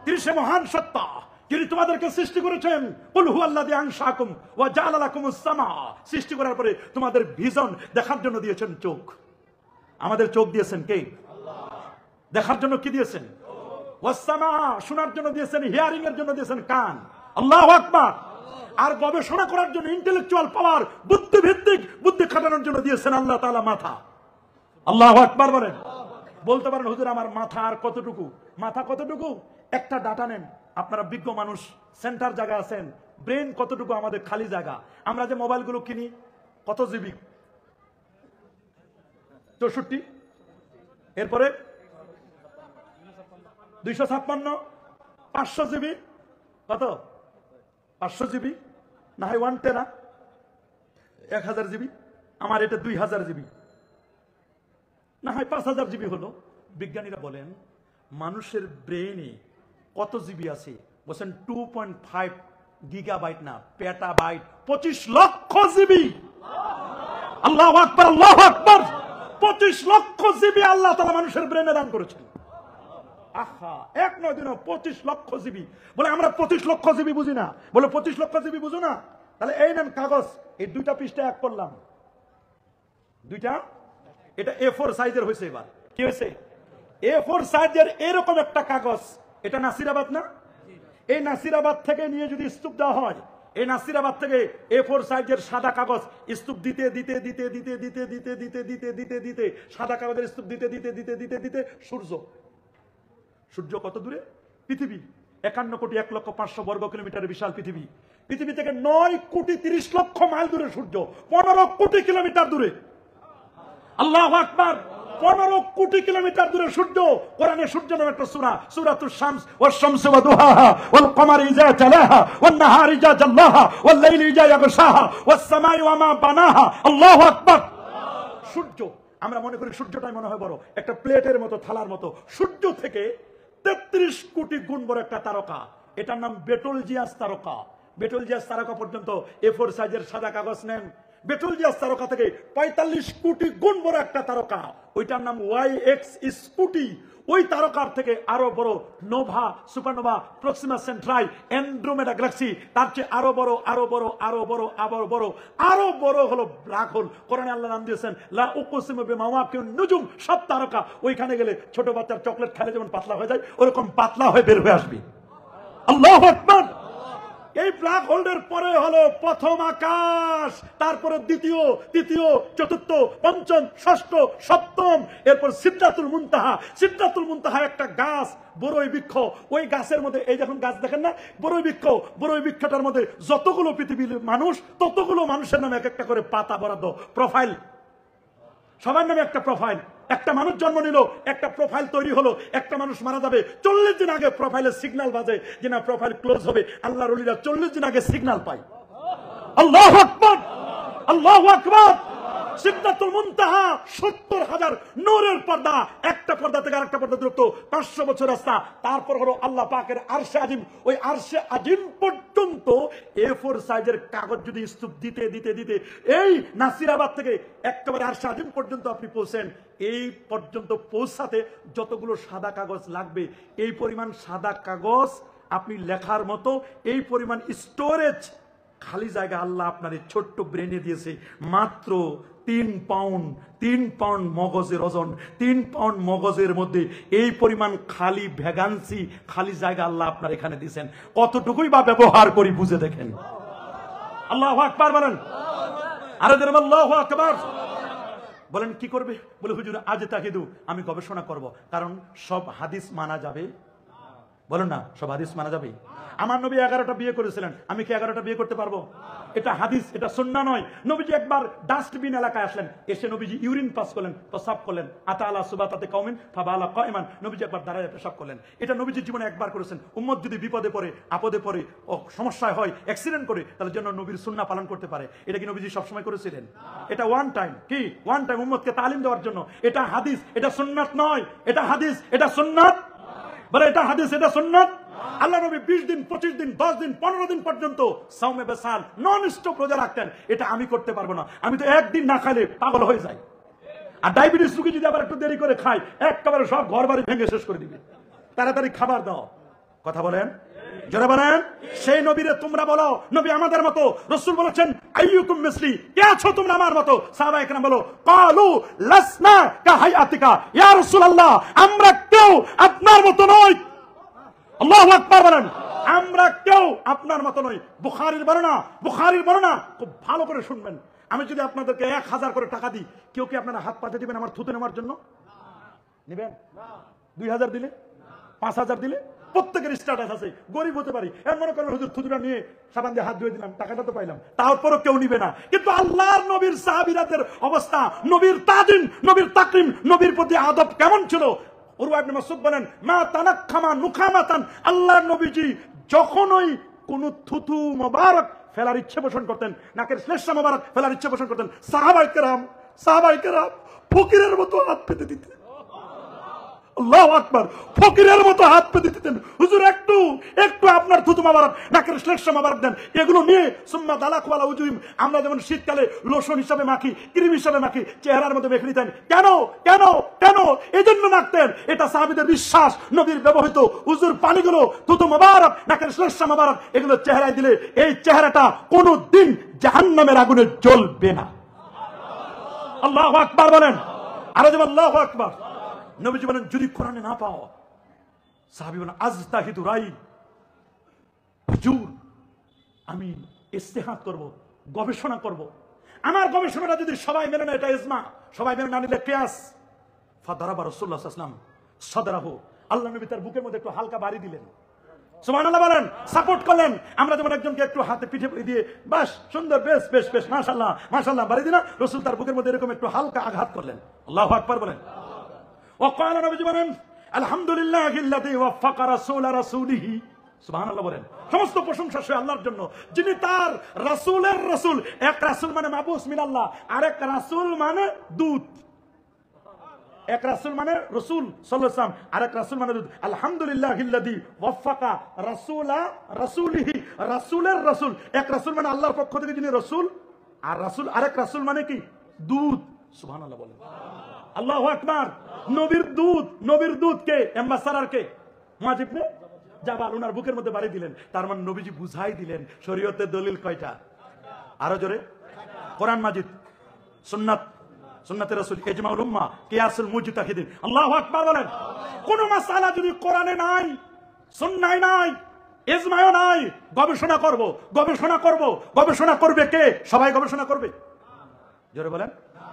তিনি সে মহান সত্তা যিনি তোমাদেরকে সৃষ্টি করেছেন। কুল হুয়াল্লাযী আনশাআকুম ওয়া জাআলা লাকুমুস সামআ, সৃষ্টি করার পরে তোমাদের ভিজন দেখার জন্য দিয়েছেন চোখ। আমাদের চোখ দিয়েছেন কে? আল্লাহ। দেখার জন্য কি দিয়েছেন? ওয়াস সামআ, শোনার জন্য দিয়েছেন, হিয়ারিং এর জন্য দিয়েছেন কান। আল্লাহু আকবার। আর গবেষণা করার জন্য ইন্টেলেকচুয়াল পাওয়ার, বুদ্ধিভিত্তিক বুদ্ধি খাটানোর জন্য দিয়েছেন আল্লাহ তাআলা মাথা। আল্লাহু আকবার বলেন। বলতে পারেন হুজুর আমার মাথা আর কতটুকু? মাথা কতটুকু? একটা ডাটা নেন, আপনারা বিজ্ঞ মানুষ, সেন্টার জায়গা আছেন, ব্রেন কতটুকু আমাদের খালি জায়গা। আমরা যে মোবাইলগুলো কিনি কত জিবি? 64। এরপরে 256, 500 জিবি। কত? 500 জিবি না হয় 1 টেরা, 1000 জিবি। আমার এটা 2000 জিবি, না হয় 5000 জিবি হলো। বিজ্ঞানীরা বলেন মানুষের ব্রেনে কত জিবি আছে? বলছেন 2.5 গিগাবাইট না, পেটাবাইট, 25 লক্ষ জিবি। আল্লাহু আকবার, আল্লাহু আকবার। 25 লক্ষ জিবি আল্লাহ তাআলা মানুষের ব্রেনে দান করেছেন। আহা, 1 দিনও 25 লক্ষ জিবি। বলে আমরা 25 লক্ষ জিবি বুঝি না। বলে 25 লক্ষ জিবি বুঝো না? তাহলে এই নেন কাগজ, এই 2টা পৃষ্ঠা এক করলাম, 2টা। এটা A4 সাইজের হয়েছে। এবার কি হয়েছে? A4 সাইজের এরকম একটা কাগজ। এটা নাসিরাবাদ না? এই নাসিরাবাদ থেকে নিয়ে যদি স্তূপ দেওয়া হয়, এই নাসিরাবাদ থেকে A4 সাইজের সাদা কাগজ স্তূপ দিতে দিতে দিতে দিতে দিতে দিতে দিতে দিতে দিতে দিতে সাদা কাগজের স্তূপ দিতে দিতে দিতে দিতে দিতে সূর্য কত দূরে? পৃথিবী 51,01,05,000 বর্গ কিলোমিটারের বিশাল পৃথিবী। পৃথিবী থেকে 9,30,00,000 মাইল দূরে সূর্য, 15 কোটি কিলোমিটার দূরে। আল্লাহু আকবার। 15 কোটি কিলোমিটার দূরে সূর্য। কোরআনে সূর্য নামে একটা সূরা, সূরাতুশ শামস, ওয়াশ শামসি ওয়া দুহাহা ওয়াল কমারি ইযা তালাহা ওয়ান নাহারি ইযা জাল্লাহা ওয়াল লাইলি ইযা ইয়াগশাহা ওয়াস সামাই ওয়া মা বানাহা। আল্লাহু আকবার। সূর্য, আমরা মনে করি সূর্যটাই মনে হয় বড়, একটা প্লেটের মতো, থালার মতো। সূর্য থেকে 33 কোটি গুণ বড় একটা তারকা, এটার নাম বেটলজিয়াস তারকা। বেটলজিয়াস তারকা পর্যন্ত A4 সাইজের সাদা কাগজ নেন, বেটলজিয়াস তারকা থেকে 45 কোটি গুণ বড় একটা তারকা, ওইটার নাম YX স্কুটি। ওই তারকার থেকে আরো বড় Nova, supernova, Proxima সেন্ট্রাই, Andromeda Galaxy, তার চেয়ে আরো বড়, আরো বড়, আরো বড়, আরো বড়, আরো বড় হলো ব্ল্যাক হোল। কোরআনে আল্লাহ নাম দিয়েছেন লা উকসিমু বিমাওয়াকিন নুজুম। সব তারকা ওইখানে গেলে ছোট বাচ্চার চকলেট খেলে যেমন পাতলা হয়ে যায়, ওরকম পাতলা হয়ে বের হয়ে আসবে। আল্লাহু আকবার। এই ব্ল্যাক হোলের পরে হলো প্রথম আকাশ, তারপরে দ্বিতীয়, তৃতীয়, চতুর্থ, পঞ্চম, ষষ্ঠ, সপ্তম, এরপর সিদরাতুল মুনতাহা। সিদরাতুল মুনতাহা একটা গাছ, বড়ই বৃক্ষ। ওই গাছের মধ্যে, এই যখন গাছ দেখেন না বড়ই বৃক্ষ, বড়ই বৃক্ষটার মধ্যে যতগুলো পৃথিবীর মানুষ, ততগুলো মানুষের নামে এক একটা করে পাতা বরাদ্দ, প্রোফাইল, সবার নামে একটা প্রোফাইল। একটা মানুষ জন্ম নিল, একটা প্রোফাইল তৈরি হলো। একটা মানুষ মারা যাবে, 40 দিন আগে প্রোফাইলের সিগন্যাল বাজে যে না প্রোফাইল ক্লোজ হবে। আল্লাহর ওলিরা 40 দিন আগে সিগন্যাল পায়। আল্লাহু আকবার, আল্লাহু আকবার। সিদরাতুল মুনতাহা 70,000 নূরের পর্দা, একটা পর্দা থেকে আরেকটা পর্দা দূরত্ব 500 বছর রাস্তা। তারপর হলো আল্লাহ পাকের আরশে আজিম। ওই আরশে আজিম পর্যন্ত A4 সাইজের কাগজ যদি স্তূপ দিতে দিতে দিতে এই নাসিরাবাদ থেকে একেবারে আরশে আজিম পর্যন্ত আপনি পৌঁছেন, এই পর্যন্ত পৌঁছাতে যতগুলো সাদা কাগজ লাগবে, এই পরিমাণ সাদা কাগজ আপনি লেখার মতো এই পরিমাণ স্টোরেজ খালি জায়গা আল্লাহ আপনার এই ছোট্ট ব্রেনে দিয়েছে। মাত্র 3 পাউন্ড, 3 পাউন্ড মগজের ওজন, 3 পাউন্ড মগজের মধ্যে এই পরিমাণ খালি ভ্যাকান্সি, খালি জায়গা আল্লাহ আপনার এখানে দিয়েছেন। কতটুকুই বা ব্যবহার করি বুঝে দেখেন। আল্লাহু আকবার বলেন, আরো জোরে আল্লাহু আকবার বলেন। কি করবে? বলে হুজুর আজ তাকিদু, আমি গবেষণা করব, কারণ সব হাদিস মানা যাবে। বলেন না, সব হাদিস মানা যাবে। আমার নবী 11টা বিয়ে করেছিলেন, আমি কি 11টা বিয়ে করতে পারবো? এটা হাদিস, এটা সুন্নাহ নয়। নবীজি একবার ডাস্টবিন এলাকায় আসলেন, এসে নবীজি ইউরিন পাস করলেন, পেশাব করলেন। আতা আলা সুবাতাতে কওমিন ফাবালা কাইমান, নবীজি একবার দাঁড়ায় পেশাব করলেন। এটা নবীজির জীবনে একবার করেছেন। উম্মত যদি বিপদে পড়ে, আপদে পড়ে, সমস্যায় হয়, অ্যাক্সিডেন্ট করে, তাহলে যেন নবীর সুন্নাহ পালন করতে পারে। এটা কি নবীজি সবসময় করেছিলেন? এটা ওয়ান টাইম, কি ওয়ান টাইম উম্মতকে তালিম দেওয়ার জন্য। এটা হাদিস, এটা সুন্নাত নয়। এটা হাদিস, এটা সুন্নাত। বলে এটা হাদিস, এটা সুন্নাত। আল্লাহ নবী 20 দিন, 25 দিন, 10 দিন, 15 দিন পর্যন্ত সাওমে বেসাল নন স্টপ রোজা রাখতেন। এটা আমি করতে পারবো না, আমি তো একদিন না খাইলে পাগল হয়ে যাই। আর ডায়াবেটিস রোগী যদি আবার একটু দেরি করে খায়, একেবারে সব ঘর বাড়ি ভেঙে শেষ করে দিবে। তাড়াতাড়ি খাবার দাও। কথা বলেন, জোরে বলেন। সেই নবীরে তোমরা বলো নবী আমাদের মতো। রাসূল বলেছেন আইয়ুকুম মিসলি, কে আছো তোমরা আমার মতো? সাহাবায়ে কেরাম বলো ক্বালু লাসনা কাহায়াতিকা, ইয়া রাসূলুল্লাহ আমরা কেউ আপনার মতো নই। আল্লাহু আকবার বলেন, আমরা কেউ আপনার মতো নই। বুখারীর বর্ণনা, বুখারীর বর্ণনা খুব ভালো করে শুনবেন। আমি যদি আপনাদেরকে 1000 করে টাকা দিই, কেউ কি আপনারা হাত পাতে দিবেন আমার থুতু নেওয়ার জন্য? নেবেন? 2000 দিলে, 5000 দিলে, প্রত্যেকের স্ট্যাটাস আছে। গরিব হতে পারি, এর মনে করেন হুজুর থুতুটা নিয়ে সাবান দিয়ে হাত ধুয়ে দিলাম, টাকাটা তো পাইলাম, তারপরও কেউ নিবে না। কিন্তু আল্লাহর নবীর সাহাবীদের অবস্থা, নবীর তাজিম, নবীর তাকরিম, নবীর প্রতি আদব কেমন ছিল? উরওয়া ইবনে মাসউদ বলেন মা তানাক্খামা নুখামাতান, আল্লাহর নবীজি যখনই কোন থুতু মোবারক ফেলার ইচ্ছে পোষণ করতেন, নাকের শ্লেষ্মা মোবারক ফেলার ইচ্ছে পোষণ করতেন, সাহাবায়ে কেরাম ফকিরের মতো হাত পেতে দিতেন। আল্লাহু আকবার, ফকিরের মতো হাত পেতে দিতেন। হুজুর একটু একটু আপনার থুতু মোবারক, নাকের শ্লেষ্মা মোবারক দেন। এগুলো নিয়ে সুম্মা দালাকু আলা উজুহিম, আমরা যেমন শীতকালে লোশন হিসাবে মাখি, ক্রিম হিসাবে মাখি, চেহারার মধ্যে মেখে নিতেন। কেন কেন কেন? এজন্য মাখতেন। এটা সাহাবীদের বিশ্বাস। নবীর ব্যবহৃত হুজুর পানিগুলো, থুতু মোবারক, নাকের শ্লেষ্মা মোবারক, এগুলো চেহারায় দিলে এই চেহারাটা কোনোদিন জাহান্নামের আগুনে জ্বলবে না। আল্লাহু আকবার বলেন, আরো যেমন আল্লাহু আকবার। নবীজি বলেন যদি কোরআনে না পাও, সাহাবী বলেন আজতাহিদু রাই, হুজুর আমি ইস্তেহাদ করব, গবেষণা করব। আমার গবেষণাটা যদি সবাই মেনে নেয়, এটা ইজমা, সবাই মেনে না নিলে কিয়াস। ফাদারাবা রাসূলুল্লাহ সাল্লাল্লাহু আলাইহি ওয়াসাল্লাম সাদরাহু, আল্লাহ নবী তার বুকের মধ্যে একটু হালকা বাড়ি দিলেন। সুবহানাল্লাহ বলেন, সাপোর্ট করলেন। আমরা যেমন একজনকে একটু হাতে পিঠে দিয়ে বাস সুন্দর, বেশ বেশ বেশ মাশাআল্লাহ মাশাআল্লাহ বাড়ি দিনা, রাসূল তার বুকের মধ্যে এরকম একটু হালকা আঘাত করলেন। আল্লাহু আকবার বলেন। ওয়াকাল নবীজি বলেন আলহামদুলিল্লাহিল্লাযী ওয়াফাকা রাসূলা রাসূলিহি, সুবহানাল্লাহ বলেন। সমস্ত প্রশংসা সে আল্লাহর জন্য, যিনি তার রাসূলের রাসূল। এক রাসূল মানে মাবুস মিনাল্লাহ, আরেক রাসূল মানে দূত। এক রাসূল মানে রাসূল সাল্লাল্লাহু আলাইহি ওয়াসাল্লাম, আরেক রাসূল মানে দূত। আলহামদুলিল্লাহিল্লাযী ওয়াফাকা রাসূলা রাসূলিহি, রাসূলের রাসূল। এক রাসূল মানে আল্লাহর পক্ষ থেকে যিনি রাসূল, আর রাসূল আরেক রাসূল মানে কি? দূত। সুবহানাল্লাহ বলেন, আল্লাহু আকবার। নবীর দূত কে? এম্বাসাডার কে? মুআয ইবনে জাবাল ওনার বুকের মধ্যে বাড়ি দিলেন। তার মানে নবীজি বুঝাই দিলেন শরীয়তের দলিল কয়টা? আরো জোরে, কোরআন মাজিদ, সুন্নাতে রাসূল, ইজমাউল উম্মাহ, কিয়াসুল মুজতাহিদিন। আল্লাহু আকবার বলেন। কোন মাসআলা যদি কোরআনে নাই, সুন্নায় নাই, ইজমায় নাই, গবেষণা করবে কে? সবাই গবেষণা করবে? জোরে বলেন।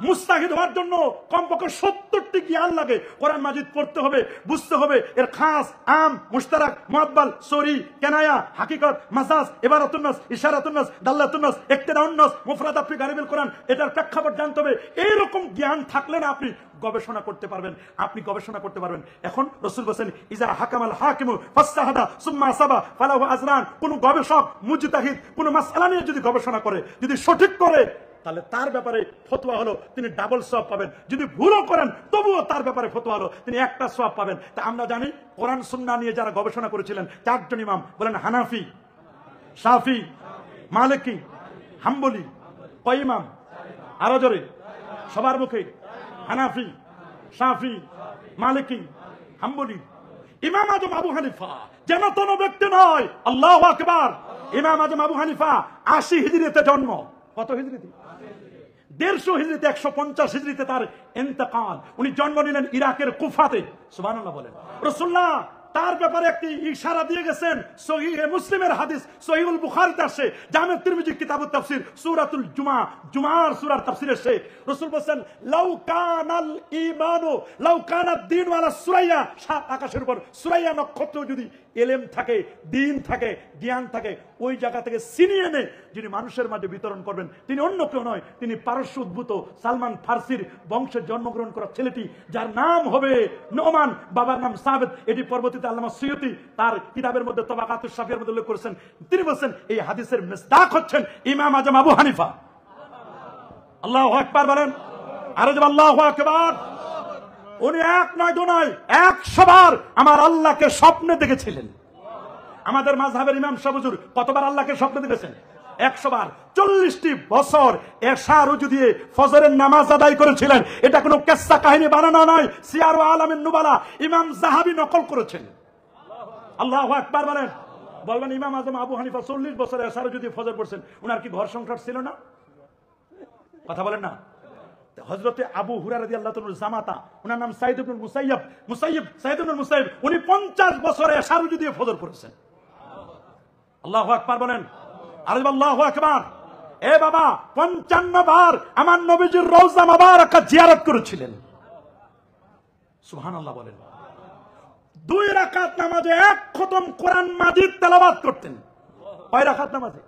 মুস্তাহিদ হওয়ার জন্য কমপক্ষে 70টি জ্ঞান লাগে। কোরআন মাজিদ পড়তে হবে, বুঝতে হবে এর খাস, আম, মুশতারাক, মুআব্বাল, সরি, কেনায়া, হাকিকত, মাজাজ, ইবারাতুন নাস, ইশারাতুন নাস, দাল্লাতুন নাস, ইক্তিদাউন নাস, মুফরাদাত ফি গারিবিল কোরআন, এটার প্রেক্ষাপট জানতে হবে। এইরকম জ্ঞান থাকলে না আপনি গবেষণা করতে পারবেন। এখন রাসূল বলেন, ইজা হাকামাল হাকিমু ফাসসাহাদা সুম্মা আসাবা ফালাহু আজরান। কোন গবেষক, মুজতাহিদ কোন মাসআলা নিয়ে যদি গবেষণা করে, যদি সঠিক করে, তাহলে তার ব্যাপারে ফতোয়া হলো তিনি ডাবল সওয়াব পাবেন। যদি ভুলও করেন তবুও তার ব্যাপারে ফতোয়া হলো তিনি একটা সওয়াব পাবেন। তা আমরা জানি কোরআন সুন্নাহ নিয়ে যারা গবেষণা করেছিলেন 4 জন ইমাম, বলেন হানাফি, শাফি, মালিকি, হাম্বলি। কয় ইমাম? আরো জোরে, সবার মুখে। হানাফি, শাফি, মালিকি, হাম্বলি। ইমাম আজম আবু হানিফা যেন কোনো ব্যক্তি নয়। আল্লাহু আকবার। ইমাম আজম আবু হানিফা 80 হিজরিতে জন্ম। কত হিজরিতে? 150 হিজরিতে, 150 হিজরিতে তার ইন্তেকাল। উনি জন্ম নিলেন ইরাকের কুফাতে। সুবহানাল্লাহ বলেন। রাসূলুল্লাহ তার ব্যাপারে একটি ইশারা দিয়ে গেছেন। সহিহ মুসলিমের হাদিস, সহিহুল বুখারীতে আসে, জামে তিরমিজি কিতাবুত তাফসীর, সূরাতুল জুমার সূরার তাফসীরে আসে। রাসূল বলেন, লাউ কানাল ঈমানু লাউ কানাদ দীনু আলা সুরাইয়া, সাত আকাশের উপর সুরাইয়া নক্ষত্র যদি ইলম থাকে, দ্বীন থাকে, জ্ঞান থাকে, ওই জায়গা থেকে ছিনিয়ে এনে যিনি মানুষের মাঝে বিতরণ করবেন, তিনি অন্য কেউ নয়, তিনি পারস্য উদ্ভূত সালমান ফার্সির বংশে জন্মগ্রহণ করা ছেলেটি, যার নাম হবে নোমান, বাবার নাম সাবেত। এটি পরবর্তীতে আল্লামা সুয়ুতি তার কিতাবের মধ্যে তাবাকাতুশ শাফিয়ার মধ্যে উল্লেখ করেছেন। তিনি বলেন এই হাদিসের মিসদাক হচ্ছেন ইমাম আজম আবু হানিফা। আল্লাহু আকবার বলেন। আরো যে আল্লাহু আকবার। উনি 1 নয় 2 নয় 100 বার আমার আল্লাহকে স্বপ্নে দেখেছিলেন। আমাদের মাযহাবের ইমাম সাহেব হুজুর কতবার আল্লাহকে স্বপ্নে দেখেছেন? 100 বার। 40টি বছর এশা রুজু দিয়ে ফজরের নামাজ আদায় করেছিলেন। এটা কোনো কিসসা কাহিনী বানানো নয়, সিয়ার ও আলামিন নুবালা ইমাম যাহাবী নকল করেছেন। আল্লাহু আকবার বলবেন ইমাম আজম আবু হানিফা 40 বছর এশা রুজু দিয়ে ফজর পড়ছেন, উনার কি ঘর সংসার ছিল না? কথা বলেন না। হযরতে আবু হুরায়রা রাদিয়াল্লাহু তাআলার জামাতা, উনার নাম সাঈদ ইবনে মুসাইয়্যিব, উনি 50 বছরে এশা রুজু দিয়ে ফজর পড়েছেন। আল্লাহু আকবার বলেন। আর আল্লাহু আকবার। এ বাবা 55 বার আমার নবীজির রওজা মুবারাকা জিয়ারত করেছিলেন। সুবহানাল্লাহ বলেন। 2 রাকাত নামাজে 1 খতম কোরআন মাজিদ তেলাওয়াত করতেন। কয় রাকাত নামাজে?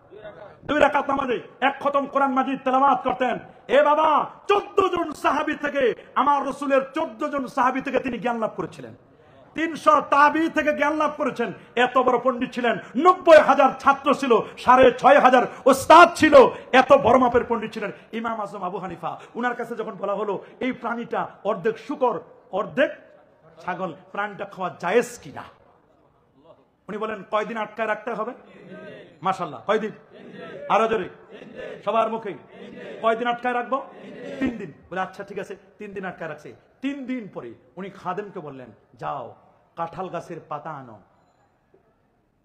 2 রাকাত নামাজে 1 খতম কোরআন মাজিদ তেলাওয়াত করতেন। এ বাবা 14 জন সাহাবী থেকে, আমার রাসূলের 14 জন সাহাবী থেকে তিনি জ্ঞান লাভ করেছিলেন। 300 তাবি থেকে জ্ঞান লাভ করেছেন। এত বড় পণ্ডিত ছিলেন। 90,000 ছাত্র ছিল, 6,500 ওস্তাদ ছিল। এত বড় মাপের পণ্ডিত ছিলেন ইমাম আজম আবু হানিফা। উনার কাছে যখন বলা হলো এই প্রাণীটা অর্ধেক শূকর অর্ধেক ছাগল, প্রাণীটা খাওয়া জায়েজ কিনা, উনি বলেন কয়দিন আটকায় রাখতে হবে? মাশাআল্লাহ, কয়দিন? আরো জোরে, সবার মুখে। কয়দিন আটকায় রাখবো? 3 দিন। বলে আচ্ছা ঠিক আছে, 3 দিন আটকায় রাখছে। 3 দিন পরে উনি খাদেমকে বললেন, যাও কাঁঠাল গাছের পাতা আনো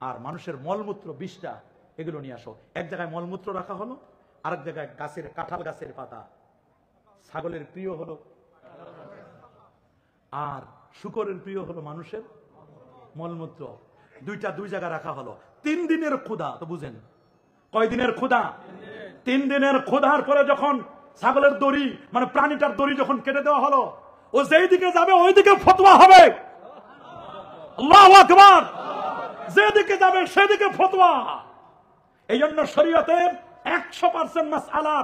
আর মানুষের মলমূত্র 20টা এগুলো নিয়ে আসো। এক জায়গায় মলমূত্র রাখা হলো, আরেক জায়গায় কাঁঠাল গাছের পাতা। ছাগলের প্রিয় হলো আর শূকরের প্রিয় হলো মানুষের মলমূত্র। 2টা 2 জায়গায় রাখা হলো। 3 দিনের ক্ষুধা তো বুঝেন। কয় দিনের ক্ষুধা? 3 দিনের ক্ষুধার পরে যখন ছাগলের দড়ি মানে প্রাণীটার দড়ি যখন কেটে দেওয়া হলো, ও যেই দিকে যাবে ওই দিকে ফতোয়া হবে। আল্লাহু আকবার। যেদিকে যাবে সেদিকে ফতোয়া। এই জন্য শরীয়তের 100% মাসআলা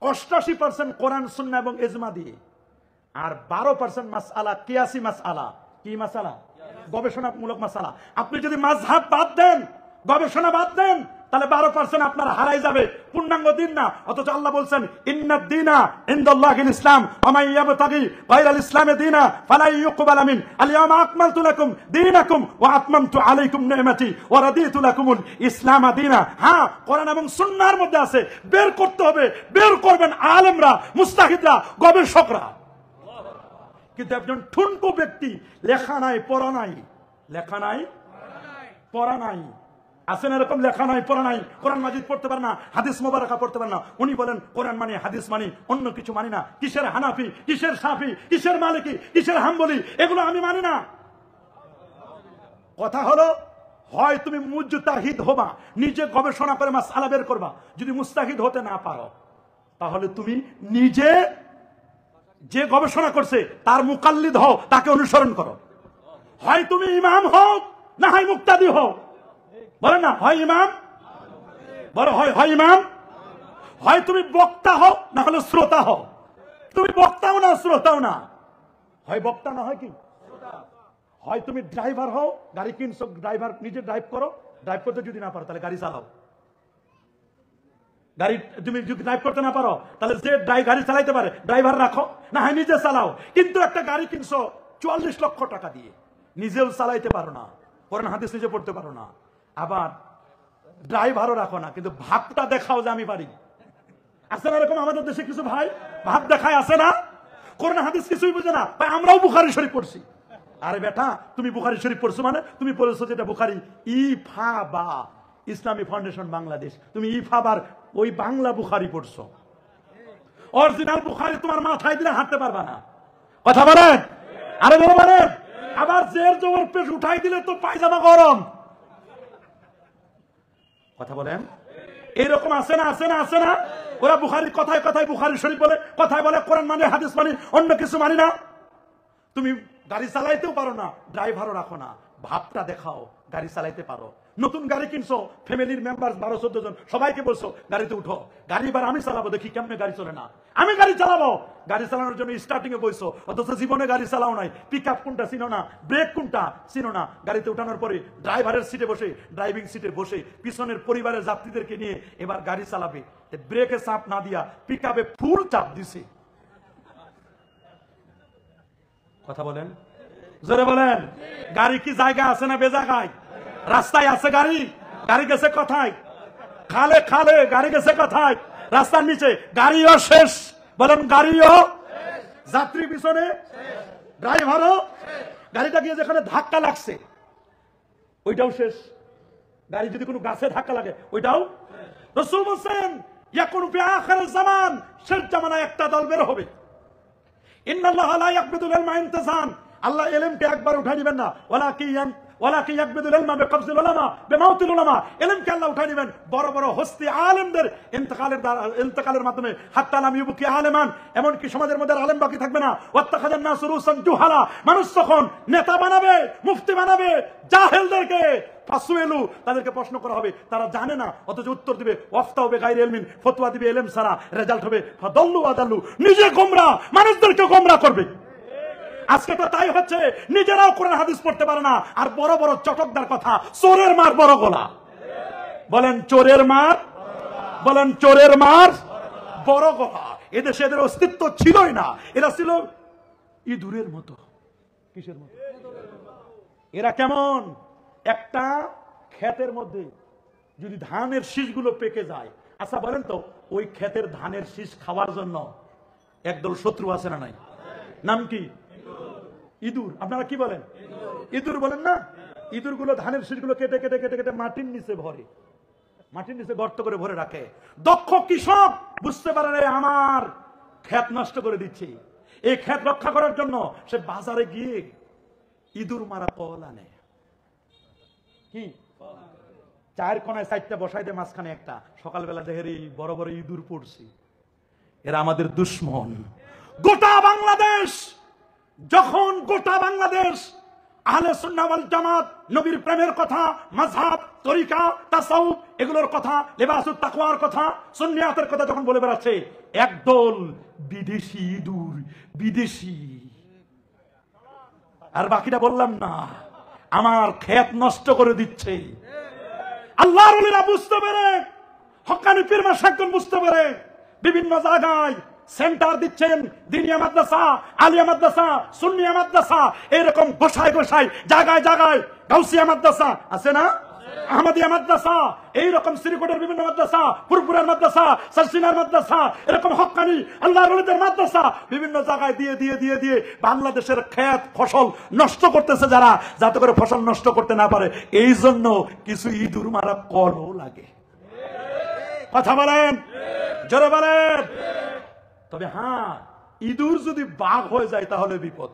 88% কোরআন সুন্নাহ এবং ইজমা দিয়ে, আর 12% মাসআলা কিয়াসি মাসআলা। কি মাসআলা? গবেষণামূলক মাসআলা। আপনি যদি মাযহাব বাদ দেন, গবেষণা বাদ দেন, তাহলে 12% আপনার হারাই যাবে, পূর্ণাঙ্গ দিন না। অথচ আল্লাহ বলছেন ইন্নাদ দীনা ইনদাল্লাহিল ইসলাম ওয়া মান ইয়াবতাগি গায়রাল ইসলামি দীনা ফালা ইউকবাল মিন আল ইয়াওমা আকমালতু লাকুম দীনাকুম ওয়া আতমামতু আলাইকুম নি'মাতি ওয়া রাদিতু লাকুমুল ইসলাম দীনা। হ্যাঁ, কোরআন এবং সুন্নাহর মধ্যে আছে, বের করতে হবে, বের করবেন আলেমরা, মুস্তাহিদরা, গবেষকরা। কিন্তু একজন ঠুনকো ব্যক্তি, লেখা নাই পড়া নাই, লেখা নাই পড়া নাই, আছেন এরকম, লেখা নাই পড়া নাই, কোরআন মাজিদ পড়তে পারে না, হাদিস মোবারকা পড়তে পারে না, উনি বলেন কোরআন মানি, হাদিস মানি, অন্য কিছু মানি না। কিসের হানাফি, কিসের শাফি, কিসের মালিকি, কিসের হাম্বলি, এগুলো আমি মানি না। কথা হলো, হয় তুমি মুজতাহিদ হবা, নিজে গবেষণা করে মাসআলা বের করবা। যদি মুস্তাহিদ হতে না পারো, তাহলে তুমি নিজে যে গবেষণা করছে তার মুকাল্লিদ হও, তাকে অনুসরণ করো। হয় তুমি ইমাম হও, না হয় মুক্তাদি হও। বলে না, হয় ইমাম, বলো হয় ইমাম, হয় তুমি বক্তা হও, না হলে শ্রোতা হও। তুমি বক্তাও না, শ্রোতাও না, হয় বক্তা না হয় কি, হয় তুমি ড্রাইভার হও, গাড়ি কিনছো, ড্রাইভার নিজে ড্রাইভ করো, ড্রাইভ করতে যদি না পারো তাহলে গাড়ি চালাও। গাড়ি তুমি যদি ড্রাইভ করতে না পারো, তাহলে যে গাড়ি চালাইতে পারে ড্রাইভার রাখো, না হয় নিজে চালাও। কিন্তু একটা গাড়ি কিনছো 44 লক্ষ টাকা দিয়ে, নিজেও চালাইতে পারো না, কোরআন হাদিস নিজে পড়তে পারো না, আবার ড্রাইভারও রাখো না, কিন্তু ভাবটা দেখাও যে আমি পারি। আছে না এরকম আমাদের দেশে কিছু ভাই, ভাব দেখায়, আছে না? কোরআন হাদিস কিছুই বুঝে না, ভাই আমরাও বুখারী শরীফ পড়ছি। আরে বেটা, তুমি বুখারী শরীফ পড়ছো মানে তুমি পড়েছো যেটা বুখারী ইফাবা, ইসলামী ফাউন্ডেশন বাংলাদেশ, তুমি ইফাবার ওই বাংলা বুখারী পড়ছো। অরিজিনাল বুখারী তোমার মাথায় দিলে হাঁটতে পারবা না। কথা বলেন, আরে বলেন। আবার জের জবর পেশ উঠাই দিলে তো পায়জামা গরম। কথা বলেন, এইরকম আছে না, আছে না, আছে না? ওরা বুখারী কথায় কথায় বুখারী শরীফ বলে, কথায় বলে কোরআন মানে, হাদিস মানে, অন্য কিছু মানি না। তুমি গাড়ি চালাইতেও পারো না, ড্রাইভারও রাখো না, ভাবটা দেখাও গাড়ি চালাইতে পারো। নতুন গাড়ি কিনছো, ফ্যামিলির মেম্বার 12-14 জন, সবাইকে বলছো গাড়িতে উঠো, গাড়ি এবার আমি চালাবো, দেখি কেমনে গাড়ি চলে না, আমি গাড়ি চালাবো। গাড়ি চালানোর জন্য স্টার্টিং এ বইছো, অথচ জীবনে গাড়ি চালাও নাই, পিক আপ কোনটা চিনো না, ব্রেক কোনটা চিনো না। গাড়িতে উঠানোর পরে ড্রাইভারের সিটে বসে, ড্রাইভিং সিটে বসে পিছনের পরিবারের যাত্রীদেরকে নিয়ে এবার গাড়ি চালাবে, ব্রেকে চাপ না দিয়া পিক আপে ফুল চাপ দিছে। কথা বলেন, জোরে বলেন। গাড়ি কি জায়গা আছে না বেজায়গায়? রাস্তায় আছে গাড়ি, গাড়ি গেছে কোথায়? খালে খালে, গাড়ি গেছে কোথায়? রাস্তার নিচে। গাড়িও শেষ, বলেন গাড়িও, যাত্রী পিছনে, ড্রাইভারও। গাড়িটা গিয়ে যেখানে ধাক্কা লাগছে ওইটাও শেষ। গাড়ি যদি কোনো গাছে ধাক্কা লাগে ওইটাও। রাসূল বলেন ইয়াকুনু ফি আখিরিজ জামান, শেষ জামানায় একটা দল বের হবে। ইন্নাল্লাহা লা ইয়াকবিদুল ইলমা ইনতিজান, আল্লাহ ইলমকে একবার উঠাই দিবেন না, ওয়ালাকি ইয়াকবিদুল ইলমা বিকবজিল উলামা বিমাউতিল উলামা, ইলমকে আল্লাহ উঠাই দিবেন বড় বড় হস্তি আলেমদের ইন্তেকালের মাধ্যমে। হাত্তা লাম ইউবকি আলেমান, এমন কি সমাজের মধ্যে আলেম বাকি থাকবে না। ওয়াত্তাখাযান নাসু রুসান জুহালা, মানুষ তখন নেতা বানাবে, মুফতি বানাবে জাহেলদেরকে। ফাসুইলু, তাদেরকে প্রশ্ন করা হবে, তারা জানে না, অথচ উত্তর দিবে ওয়াফতাউ বিগাইরি ইলমিন, ফতোয়া দিবে ইলম ছাড়া, রেজাল্ট হবে ফাদাল্লু আদাল্লু, নিজে গোমরা, মানুষদেরকে গোমরা করবে। আজকে তো তাই হচ্ছে, নিজেরাও কোরআন হাদিস পড়তে পারে না, আর বড় বড় চটকদার কথা, চোরের মার বড় গলা। বলেন চোরের মার, বলেন চোরের মার বড় গলা। এদেশে এদের অস্তিত্ব ছিলই না, এরা ছিল ইঁদুরের মতো। কিসের মতো? এরা কেমন? একটা ক্ষেতের মধ্যে যদি ধানের শীষগুলো পেকে যায়, আচ্ছা বলেন তো, ওই ক্ষেতের ধানের শীষ খাওয়ার জন্য একদল শত্রু আছে না নাই? নাম কি? ইঁদুর। আপনারা কি বলেন? ইঁদুর বলেন না? ইঁদুর গুলো ধানের শীষগুলো কেটে কেটে কেটে কেটে মাটির নিচে ভরে, মাটির নিচে গর্ত করে ভরে রাখে। দক্ষ কৃষক বুঝতে পারে রে, আমার ক্ষেত নষ্ট করে দিচ্ছে, এই ক্ষেত রক্ষা করার জন্য সে বাজারে গিয়ে ইঁদুর মারা কল আনে। কি? চায়ের কোনায় 4টা বসাই দে, মাঝখানে একটা। সকালবেলা দেখে বড় বড় ইঁদুর পড়ছি। এরা আমাদের দুশ্মন। গোটা বাংলাদেশ, যখন গোটা বাংলাদেশ আহলে সুন্নাহ ওয়াল জামাত, নবীর প্রেমের কথা, মাযহাব, তরিকা, তাসাউফ, এগুলোর কথা, লিবাসুত তাকওয়ার কথা, সুন্নিয়াতের কথা যখন বলে বেড়াচ্ছে, একদল বিদেশি ইঁদুর, বিদেশি, আর বাকিটা বললাম না, আমার ক্ষেত নষ্ট করে দিচ্ছে, আল্লাহর ওলিরা বুঝতে পেরে, হক্কানি পীর মাশায়েখগণ বুঝতে পেরে বিভিন্ন জায়গায় সেন্টার দিচ্ছেন, দিনিয়া মাদ্রাসা, আলিয়া মাদ্রাসা, সুন্নিয়া মাদ্রাসা, এরকম গোসায় গোসায় জায়গায় জায়গায় গাউসিয়া মাদ্রাসা আছে না, আহমদিয়া মাদ্রাসা, এইরকম শ্রীকোটের বিভিন্ন মাদ্রাসা, পুরপুরের মাদ্রাসা, সারসিনার মাদ্রাসা, এরকম হক্কানি আল্লাহর ওলিদের মাদ্রাসা বিভিন্ন জায়গায় দিয়ে দিয়ে দিয়ে দিয়ে বাংলাদেশের ক্ষেত ফসল নষ্ট করতেছে যারা, যাতে করে ফসল নষ্ট করতে না পারে। এই জন্য কিছু ইঁদুর মারা কলও লাগে। কথা বলেন, জোরে বলেন। তবে হ্যাঁ, ইঁদুর যদি বাঘ হয়ে যায় তাহলে বিপদ।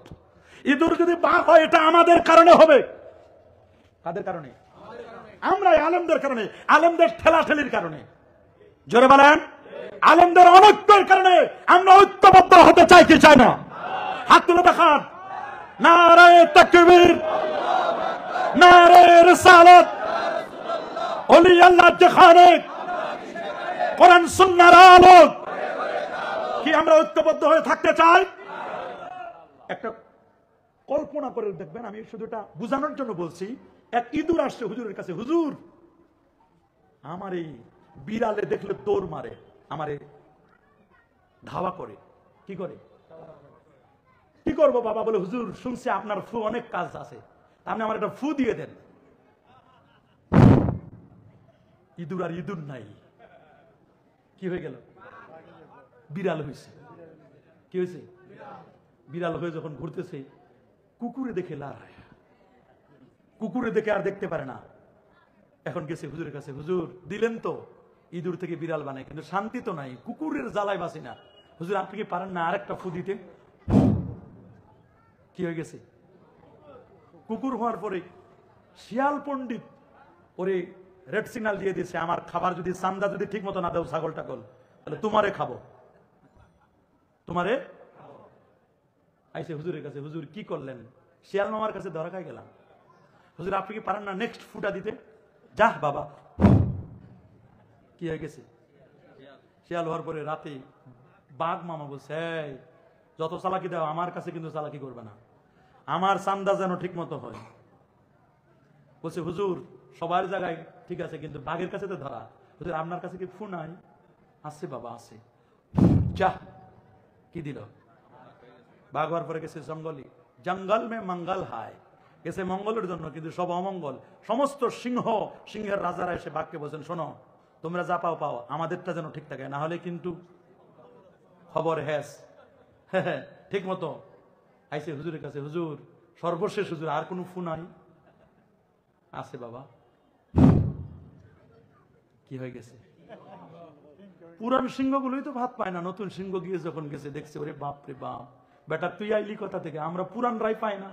ইঁদুর যদি বাঘ হয় এটা আমাদের কারণে হবে। কাদের কারণে? আমরা আলেমদের কারণে, আলেমদের ঠেলাঠেলির কারণে। জোরে বলেন, আলেমদের অনৈক্যের কারণে। আমরা ঐক্যবদ্ধ হতে চাই কি চাই না? হাত তুলে দেখান। নারে তাকবীর, নারে রিসালাত, ওলি আল্লাহ যেখানে, কোরআন সুন্নাহর আলো। কি আমরা ঐক্যবদ্ধ হয়ে থাকতে চাই? একটা কল্পনা করে দেখবেন, আমি শুধু এটা বোঝানোর জন্য বলছি। এক ইঁদুর আসছে হুজুরের কাছে, হুজুর আমার এই বিড়ালে দেখলে দৌড় মারে, আমারে ধাওয়া করে, কি করে, কি করবো বাবা? বলে হুজুর শুনছি আপনার ফু অনেক কাজ আছে, আপনি আমার একটা ফু দিয়ে দেন। ইঁদুর আর ইঁদুর নাই, কি হয়ে গেল? বিড়াল হয়েছে। কি হয়েছে? বিড়াল হয়ে যখন ঘুরতেছে, কুকুরে দেখে লড়ায়, কুকুরে দেখে আর দেখতে পারে না। এখন গেছে হুজুরের কাছে, হুজুর দিলেন তো ইঁদুর থেকে বিড়াল বানায়, কিন্তু শান্তি তো নাই, কুকুরের জ্বালায় বাসি না। হুজুর আপনি কি পারেন না আরেকটা ফু দিতে? কি হয়ে গেছে? কুকুর হওয়ার পরে শিয়াল পণ্ডিত ওরে রেড সিগন্যাল দিয়ে দিয়েছে, আমার খাবার যদি চান্দা যদি ঠিক মতো না দাও ছাগল টাগল, তাহলে তোমারে খাবো, তোমারে। আইসে হুজুরের কাছে, হুজুর কি করলেন? শিয়াল মামার কাছে ধরা খাই গেলাম। হুজুর আপনি কি পারেন না নেক্সট ফুটা দিতে? যা বাবা। কি হয়ে গেছে? শিয়াল হওয়ার পরে রাতে বাঘ মামা বলছে, যত চালাকি দাও আমার কাছে কিন্তু চালাকি করবে না, আমার চান্দা যেন ঠিক মতো হয়। বলছে হুজুর সবার জায়গায় ঠিক আছে, কিন্তু বাঘের কাছে তো ধরা। হুজুর আপনার কাছে কি ফু নাই? আছে বাবা আছে। যা, কি দিল? বাঘ হওয়ার পরে গেছে জঙ্গলি, জঙ্গল মে মঙ্গল হায়, গেছে মঙ্গলের জন্য, কিন্তু সব অমঙ্গল। সমস্ত সিংহ, সিংহের রাজারা এসে বাঘকে বলছেন, শোনো তোমরা যা পাও পাও, আমাদেরটা যেন ঠিক থাকে, না হলে কিন্তু খবর হ্যাস। ঠিক মতো আইসে হুজুরের কাছে, হুজুর সর্বশেষ হুজুর আর কোনো ফু নাই? আছে বাবা। কি হয়ে গেছে? পুরান সিংহগুলোই তো ভাত পায় না, নতুন সিংহ গিয়ে যখন গেছে দেখছে, ওরে বাপ রে বাপ, বেটা তুই আইলি কথা থেকে, আমরা পুরান রাই পাই না,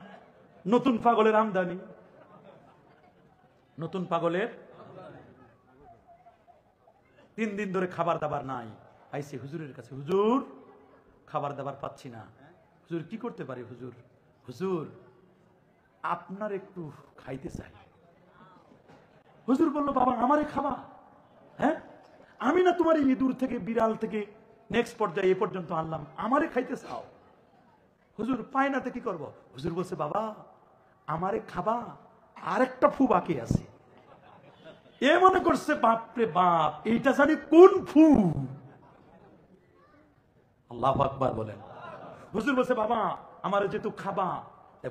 নতুন পাগলের আমদানি। নতুন পাগলের 3 দিন ধরে খাবার দাবার নাই। আইসে হুজুরের কাছে, হুজুর খাবার দাবার পাচ্ছি না, হুজুর কি করতে পারি? হুজুর, হুজুর আপনার একটু খাইতে চাই। হুজুর বলল, বাবা আমারে খাবা? হ্যাঁ, আমি না তোমার ইঁদুর থেকে বিড়াল থেকে নেক্সট পর্যায়ে এ পর্যন্ত আনলাম, আমারে খাইতে চাও? হুজুর পায় না তো কি করবো? হুজুর বলছে, বাবা আমারে খাবা, আরেকটা ফু বাকি আছে। এ মনে করছে বাপরে বাপ, এইটা জানি কোন ফু। আল্লাহু আকবার বলেন। হুজুর বলছে, বাবা আমার যেহেতু খাবা,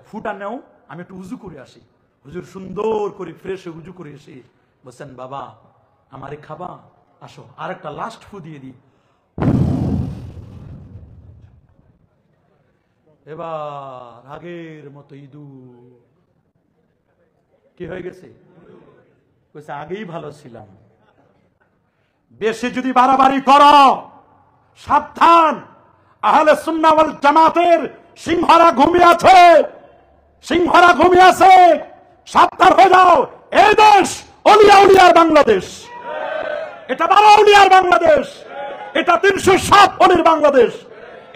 ফুটা নেও, আমি একটু উজু করে আসি। হুজুর সুন্দর করে ফ্রেশ উজু করে এসে বলছেন, বাবা আমারে খাবা, আসো আরেকটা লাস্ট ফু দিয়ে দিই। এবার আগের মতো ইঁদুর কি হয়ে গেছে? বলছে, আগেই ভালো ছিলাম, বেশি যদি বাড়াবাড়ি করো সাবধান, আহলে সুন্নাহ ওয়াল জামাতের সিংহরা ঘুমিয়ে আছে, সিংহরা ঘুমিয়ে আছে, সাবধান হয়ে যাও। এই দেশ অলিয়া উলিয়ার বাংলাদেশ, এটা 12 উলিয়ার বাংলাদেশ, এটা 307 অলির বাংলাদেশ।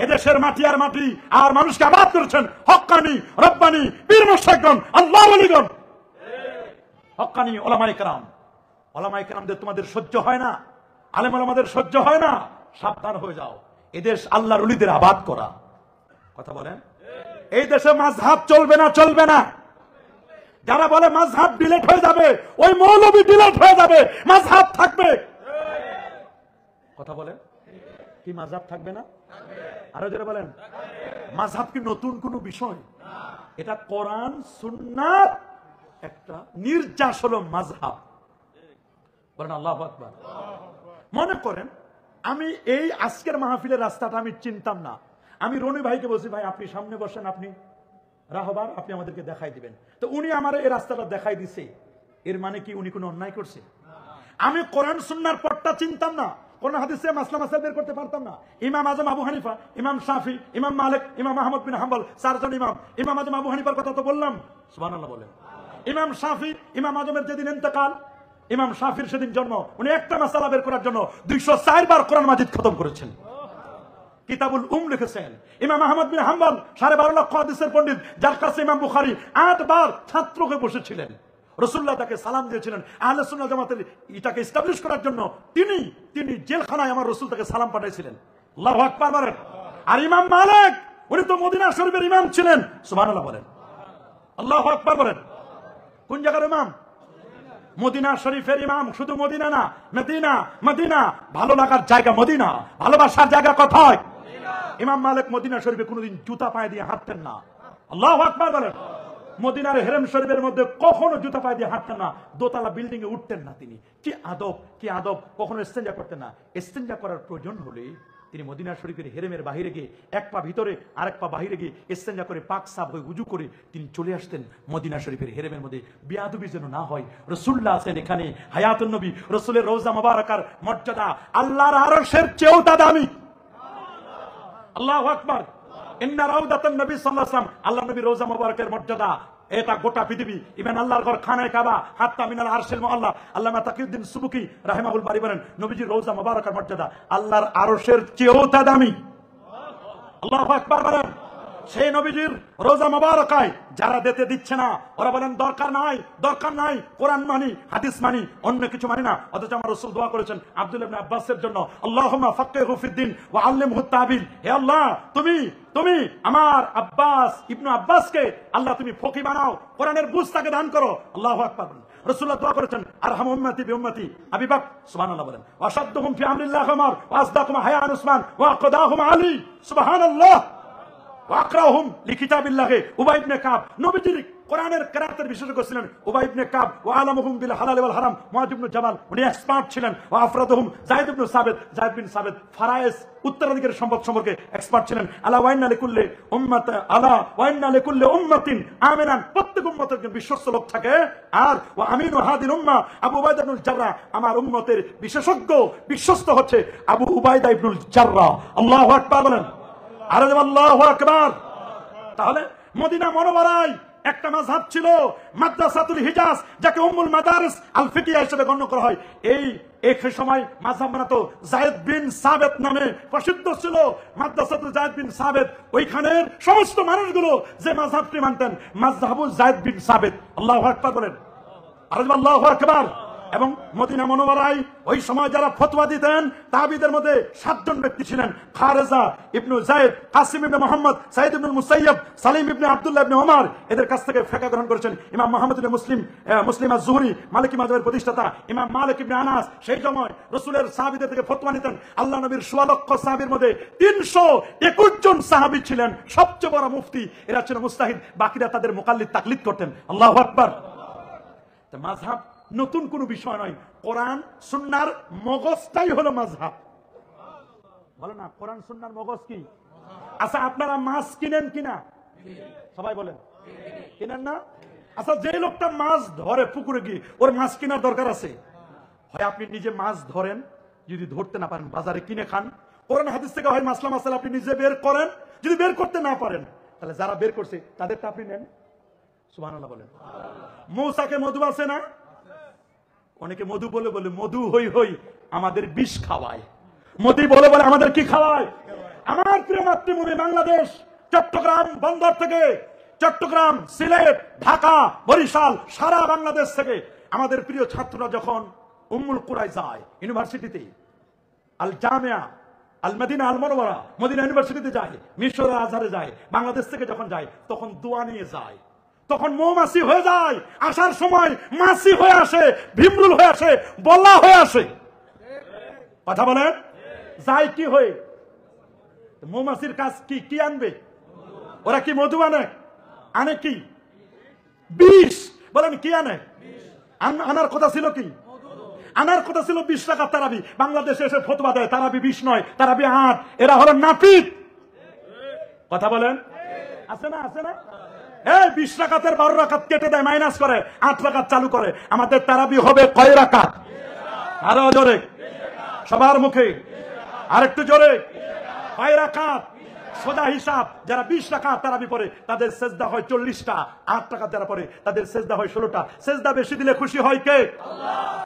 এদেশের মাটি আর মাটি, আর মানুষকে আবাদ করেছেন হক্কানি, রব্বানি, পীর মুশতাকগণ, আল্লাহর ওলিগণ, হক্কানি ওলামায়ে কেরাম। ওলামায়ে কেরামদের তোমাদের সহ্য হয় না, আলেম ওলামাদের সহ্য হয় না, সাবধান হয়ে যাও। এদেশ আল্লাহর ওলিদের আবাদ করা। কথা বলেন, এই দেশে মাযহাব চলবে না, চলবে না। যারা বলে মাযহাব ডিলিট হয়ে যাবে, ওই মৌলবী ডিলিট হয়ে যাবে, মাযহাব থাকবে। কথা বলেন, কি মাযহাব থাকবে না? আরো যারা বলেন, মাযহাব কি নতুন কোনো বিষয়? এটা কোরআন সুন্নাহর একটা নির্যাস হলো মাযহাব। বলেন আল্লাহু আকবার। মনে করেন আমি এই আজকের মাহফিলের রাস্তাটা আমি চিনতাম না, আমি রনি ভাইকে বলছি, ভাই আপনি সামনে বসেন, আপনি রাহবার, আপনি আমাদেরকে দেখাই দিবেন। তো উনি আমার এই রাস্তাটা দেখাই দিছে, এর মানে কি উনি কোনো অন্যায় করছে? আমি কোরআন সুন্নাহর পথটা চিনতাম না, কোন হাদিসে মাসলা মাসাইল বের করতে পারতাম না। ইমাম আজম আবু হানিফা, ইমাম শাফি, ইমাম মালিক, ইমাম আহমদ বিন হাম্বল, চারজন ইমাম। ইমাম আজম আবু হানিফার কথা তো বললাম, সুবহানাল্লাহ বলেন। ইমাম শাফি, ইমাম আজমের যেদিন ইন্তেকাল, ইমাম শাফির সেদিন জন্ম, উনি একটা মাসালা বের করার জন্য 204 বার কোরআন মাজিদ খতম করেছেন, কিতাবুল লিখেছেন। ইমাম আহমদ বিন হাম্বল 12.5 লক্ষ হাদিসের পণ্ডিত, যার কাছে ইমাম বুখারী 8 বার ছাত্র হয়ে বসেছিলেন। রাসূলুল্লাহ তাকে সালাম দিয়েছিলেন আহলে সুন্নাহ জামাতের এটাকে এস্টাবলিশ করার জন্য। তিনি জেলখানায় আমার রাসূল তাকে সালাম পাঠিয়েছিলেন। আল্লাহু আকবার বলেন। আর ইমাম মালিক, উনি তো মদিনা শরীফের ইমাম ছিলেন, সুবহানাল্লাহ বলেন, আল্লাহু আকবার বলেন। কোন জায়গার ইমাম? মদিনা শরীফের ইমাম। শুধু মদিনা না, মদিনা। মদিনা ভালো লাগার জায়গা, মদিনা ভালোবাসার জায়গা কোথায়? ইমাম মালিক মদিনা শরীফে কোনোদিন জুতা পায়ে দিয়ে হাঁটতেন না। আল্লাহু আকবার বলেন। মদিনার হেরেম শরীফের মধ্যে কখনো জুতা পায়ে দিয়ে হাঁটতেন না, দোতলা বিল্ডিং এ উঠতেন না তিনি। কি আদব, কি আদব! কখনো ইস্তেঞ্জা করতেন না। ইস্তেঞ্জা করার প্রয়োজন হলে তিনি মদিনা শরীফের হেরেমের বাহিরে গিয়ে এক পা ভিতরে আর এক পা বাহিরে গিয়ে ইস্তেঞ্জা করে পাক সাফ হয়ে উজু করে তিনি চলে আসতেন মদিনা শরীফের হেরেমের মধ্যে। বিয়াদবি যেন না হয়। রাসূলুল্লাহ আছেন এখানে, হায়াতুন নবী, রাসূলের রওজা মুবারাকার মর্যাদা আল্লাহর আরশের চেয়েও দামি। আল্লাহু আকবার। ইন্না রাউদাতান নবী সাল্লাল্লাহু আলাইহি ওয়াসাল্লাম, আল্লাহর নবী রওজা মুবারকের মর্যাদা এটা গোটা পৃথিবী, ইভেন আল্লাহর ঘর খানায়ে কাবা, হাত্তা মিনাল আরশিল মুআল্লা। আল্লামা তাকিউদ্দিন সুবকি রাহিমাহুল বারি বলেন, নবীজির রওজা মুবারকের মর্যাদা আল্লাহর আরশের চেয়েও দামি। আল্লাহু আকবার বলেন। সেই নবীজির রওজা মুবারকায় যারা দিতে দিচ্ছে না, ওরা বলেন দরকার নাই, কোরআন মানি, হাদিস মানি, অন্য কিছু মানি না। অথচ আমার রাসূল দোয়া করেছেন আব্দুল্লাহ ইবনে আব্বাসের জন্য, আল্লাহুম্মা ফাক্কিহু ফিদ্দিন ওয়া আল্লিমহু তাবিল। হে আল্লাহ, তুমি আমার আব্বাস ইবনে আব্বাসকে আল্লাহ তুমি ফকি বানাও, কোরআনের বুঝ তাকে দান করো। আল্লাহু আকবার। রাসূলুল্লাহ দোয়া করেছেন আরহামু উম্মতি বিউম্মতি আবি বকর, সুবহানাল্লাহ বলেন। ওয়া আশাদ্দুহুম ফি আমরিল্লাহ উমর ওয়া আসদাকুম হায়ান উসমান ওয়া আকদাহুম আলী, সুবহানাল্লাহ। ওয়াকরাহুম লিকিতাবিল্লাহি উবাই ইবনে কাব, নবীজির কোরআনের কিরাতের বিশেষজ্ঞ ছিলেন উবাই ইবনে কাব। ওয়া আলামুহুম বিল হালাল ওয়াল হারাম মুআয ইবনে জাবাল, উনি এক্সপার্ট ছিলেন। ওয়া আফরাদুহুম যায়েদ ইবনে সাবিত, যায়েদ বিন সাবিত ফারায়েজ উত্তরাধিকারের সম্পদ সম্পর্কে এক্সপার্ট ছিলেন। আলা ওয়া ইন্না লিকুল্লি উম্মাতিন আমিনান, প্রত্যেক উম্মতের একজন বিশ্বস্ত লোক থাকে। আর ওয়া আমিনু হাদিল উম্মাহ আবু উবাইদা ইবনুল জাররাহ, আমার উম্মতের বিশেষজ্ঞ বিশ্বস্ত হচ্ছে আবু উবাইদা ইবনুল জাররাহ। আল্লাহু আকবার বলেন। আর আল্লাহু আকবার। তাহলে মদিনা মুনাওয়ারায় একটা মাযহাব ছিল, মাদ্রাসাতুল হিজাজ, যাকে উম্মুল মাদারিস আল ফিকহিয়া হিসেবে গণ্য করা হয়। এই সময় মাযহাব বানাতো যায়েদ বিন সাবিত নামে প্রসিদ্ধ ছিল। মাদ্রাসাতুল যায়েদ বিন সাবিত, ওইখানের সমস্ত মানুষগুলো যে মাযহাবটি মানতেন, মাযহাবুল যায়েদ বিন সাবিত। আল্লাহু আকবার বলেন। আর আল্লাহু আকবার। এবং মদিনা মুনাওয়ারায় ওই সময় যারা ফতোয়া দিতেন তাবিদের মধ্যে 7 জন ব্যক্তি ছিলেন। খারেজা ইবনে যায়েদ, কাসিম ইবনে মুহাম্মদ, সাঈদ ইবনে মুসাইয়্যিব, সালিম ইবনে আব্দুল্লাহ ইবনে ওমর, এদের কাছ থেকে ফিকহ গ্রহণ করেছেন ইমাম মুহাম্মদ ইবনে মুসলিম আজ-জুহরি, মালিকি মাযহাবের প্রতিষ্ঠাতা ইমাম মালিক ইবনে আনাস। সেই সময় রাসূলের সাহাবীদের থেকে ফতোয়া নিতেন। আল্লাহ নবীর 16 লক্ষ সাহাবীর মধ্যে 321 জন সাহাবী ছিলেন সবচেয়ে বড় মুফতি, এরা ছিল মুস্তাহিদ, বাকিরা তাদের মুকাল্লিদ তাকলিদ করতেন। আল্লাহু আকবার। তো মাযহাব নতুন কোন বিষয় নয়, কোরআন সুন্নাহর মগজটাই হলো মাযহাব। বলো না, কোরআন সুন্নাহর মগজ কি? আচ্ছা, আপনারা মাছ কিনেন কিনা? সবাই বলেন, কিনেন না? আচ্ছা, যে লোকটা মাছ ধরে পুকুরে গিয়ে, ওর মাছ কেনার দরকার আছে? হয় আপনি নিজে মাছ ধরেন, যদি ধরতে না পারেন বাজারে কিনে খান। কোরআন হাদিস থেকে হয় মাসলা মাসালা আপনি নিজে বের করেন, যদি বের করতে না পারেন তাহলে যারা বের করছে তাদেরটা আপনি নেন। সুবহানাল্লাহ বলেন। মৌসাকে মধু আছে না? অনেকে মধু বলে মধু হই হই আমাদের বিষ খাওয়ায়, মধু বলে আমাদের কি খাওয়ায়? আমার প্রিয় মাতৃভূমি বাংলাদেশ, চট্টগ্রাম বন্দর থেকে, চট্টগ্রাম, সিলেট, ঢাকা, বরিশাল, সারা বাংলাদেশ থেকে আমাদের প্রিয় ছাত্ররা যখন উম্মুল কুরায় যায় ইউনিভার্সিটিতে, আল জামিয়া আল মদিনা আল মুনাওয়ারা, মদিনা ইউনিভার্সিটিতে যায়, মিশর আজহারে যায়, বাংলাদেশ থেকে যখন যায় তখন দোয়া নিয়ে যায়। তখন মৌমাছি হয়ে যায়, আসার সময় মাছি হয়ে আসে, ভিমরুল হয়ে আসে, বল্লা হয়ে আসে। কথা বলেন, যায় কি হয়ে? মৌমাছির কাজ কি? কি আনবে ওরা? কি মধু আনে? আনে কি? বিষ। বলেন কি আনে? আনার কথা ছিল কি? আনার কথা ছিল 20 টাকা তারাবি। বাংলাদেশে এসে ফতোয়া দেয় তারাবি 20 নয়, তারাবি 8। এরা হলো নাপিত। কথা বলেন, আছে না? আছে না? এই 20 রাকাতের 12 রাকাত কেটে দেয়, মাইনাস করে 8 রাকাত চালু করে। আমাদের তারাবি হবে কয় রাকাত? আরো জোরে, সবার মুখে আরেকটু জোরে। কয় রাকাত? সোজা হিসাব, যারা 20 রাকাত তারাবি পড়ে তাদের সেজদা হয় 40টা। 8 রাকাত যারা পড়ে তাদের সেজদা হয় 16টা। সেজদা বেশি দিলে খুশি হয় কে?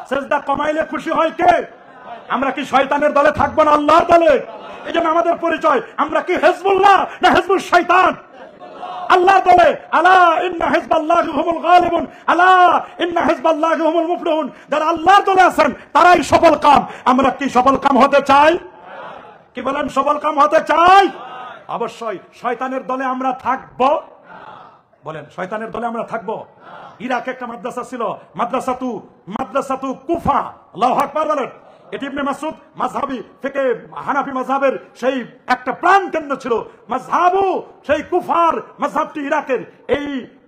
সেজদা কমাইলে খুশি হয় কে? আমরা কি শয়তানের দলে থাকবো না আল্লাহর দলে? এই জন্য আমাদের পরিচয়, আমরা কি হিজবুল্লাহ না হিজবুল শয়তান? আল্লাহর দলে। আলা ইন্না হিজবাল্লাহি হুমুল গালিবুন, আলা ইন্না হিজবাল্লাহি হুমুল মুফলিহুন। যারা আল্লাহর দলে আছেন তারাই সফল কাম। আমরা কি সফল কাম হতে চাই? কি বলেন, সফল কাম হতে চাই? অবশ্যই শয়তানের দলে আমরা থাকবো। বলেন, শয়তানের দলে আমরা থাকবো। ইরাকে একটা মাদ্রাসা ছিল, মাদ্রাসাতু কুফা। আল্লাহু আকবার বলেন। এটি ইবনে মাসউদ মাযহাবী ফিকহে হানাফি মাযহাবের সেই একটা প্রাণ কেন্দ্র ছিল। মাযহাবু সেই কুফার মাযহাবটি ইরাকের।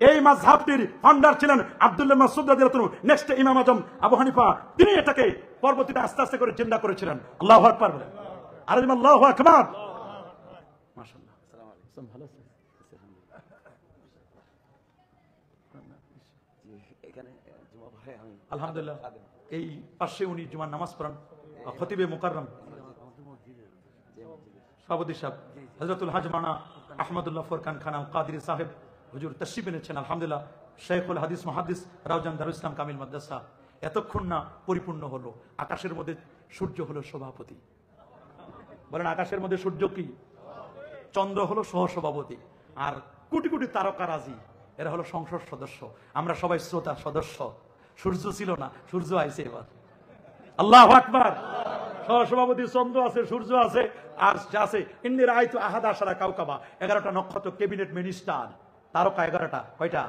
এই মাযহাবটির ফাউন্ডার ছিলেন আব্দুল্লাহ মাসউদ রাদিয়াল্লাহু আনহু। নেক্সট ইমাম আজম আবু হানিফা, তিনি এটাকে পরবর্তীতে আস্তে আস্তে করে জিন্দা করেছিলেন। আল্লাহু আকবার বলেন। আর আল্লাহু আকবার। মাশাআল্লাহ। আসসালামু আলাইকুম। ভালো আছেন? আলহামদুলিল্লাহ। এই পাশে উনি জুমার নামাজ পড়ান, খতিবে মুকাররম সভাপতি সাহেব হযরতুল হাজ মাওলানা আহমদুল্লাহ ফরকান খান আল কাদিরি সাহেব হুজুর তাশরিফ এনেছেন। আলহামদুলিল্লাহ। শেখুল হাদিস মুহাদ্দিস রাউজান দারুল ইসলাম কামিল মাদ্রাসা এতক্ষণ না পরিপূর্ণ হলো। আকাশের মধ্যে সূর্য হলো সভাপতি। বলেন, আকাশের মধ্যে সূর্য কি? চন্দ্র হলো সহসভাপতি, আর কোটি কোটি তারকা রাজি, এরা হলো সংসদ সদস্য। আমরা সবাই শ্রোতা সদস্য। সূর্য ছিল না, সূর্য আইছে এবার। আল্লাহু আকবার। সহসভাপতি চন্দ্র আছে, সূর্য আছে, আর আছে ইন্নী রাআইতু আহাদা আশারা কাওকাবা, 11টা নক্ষত্র, ক্যাবিনেট মিনিস্টার, তারকা 11টা। কয়টা?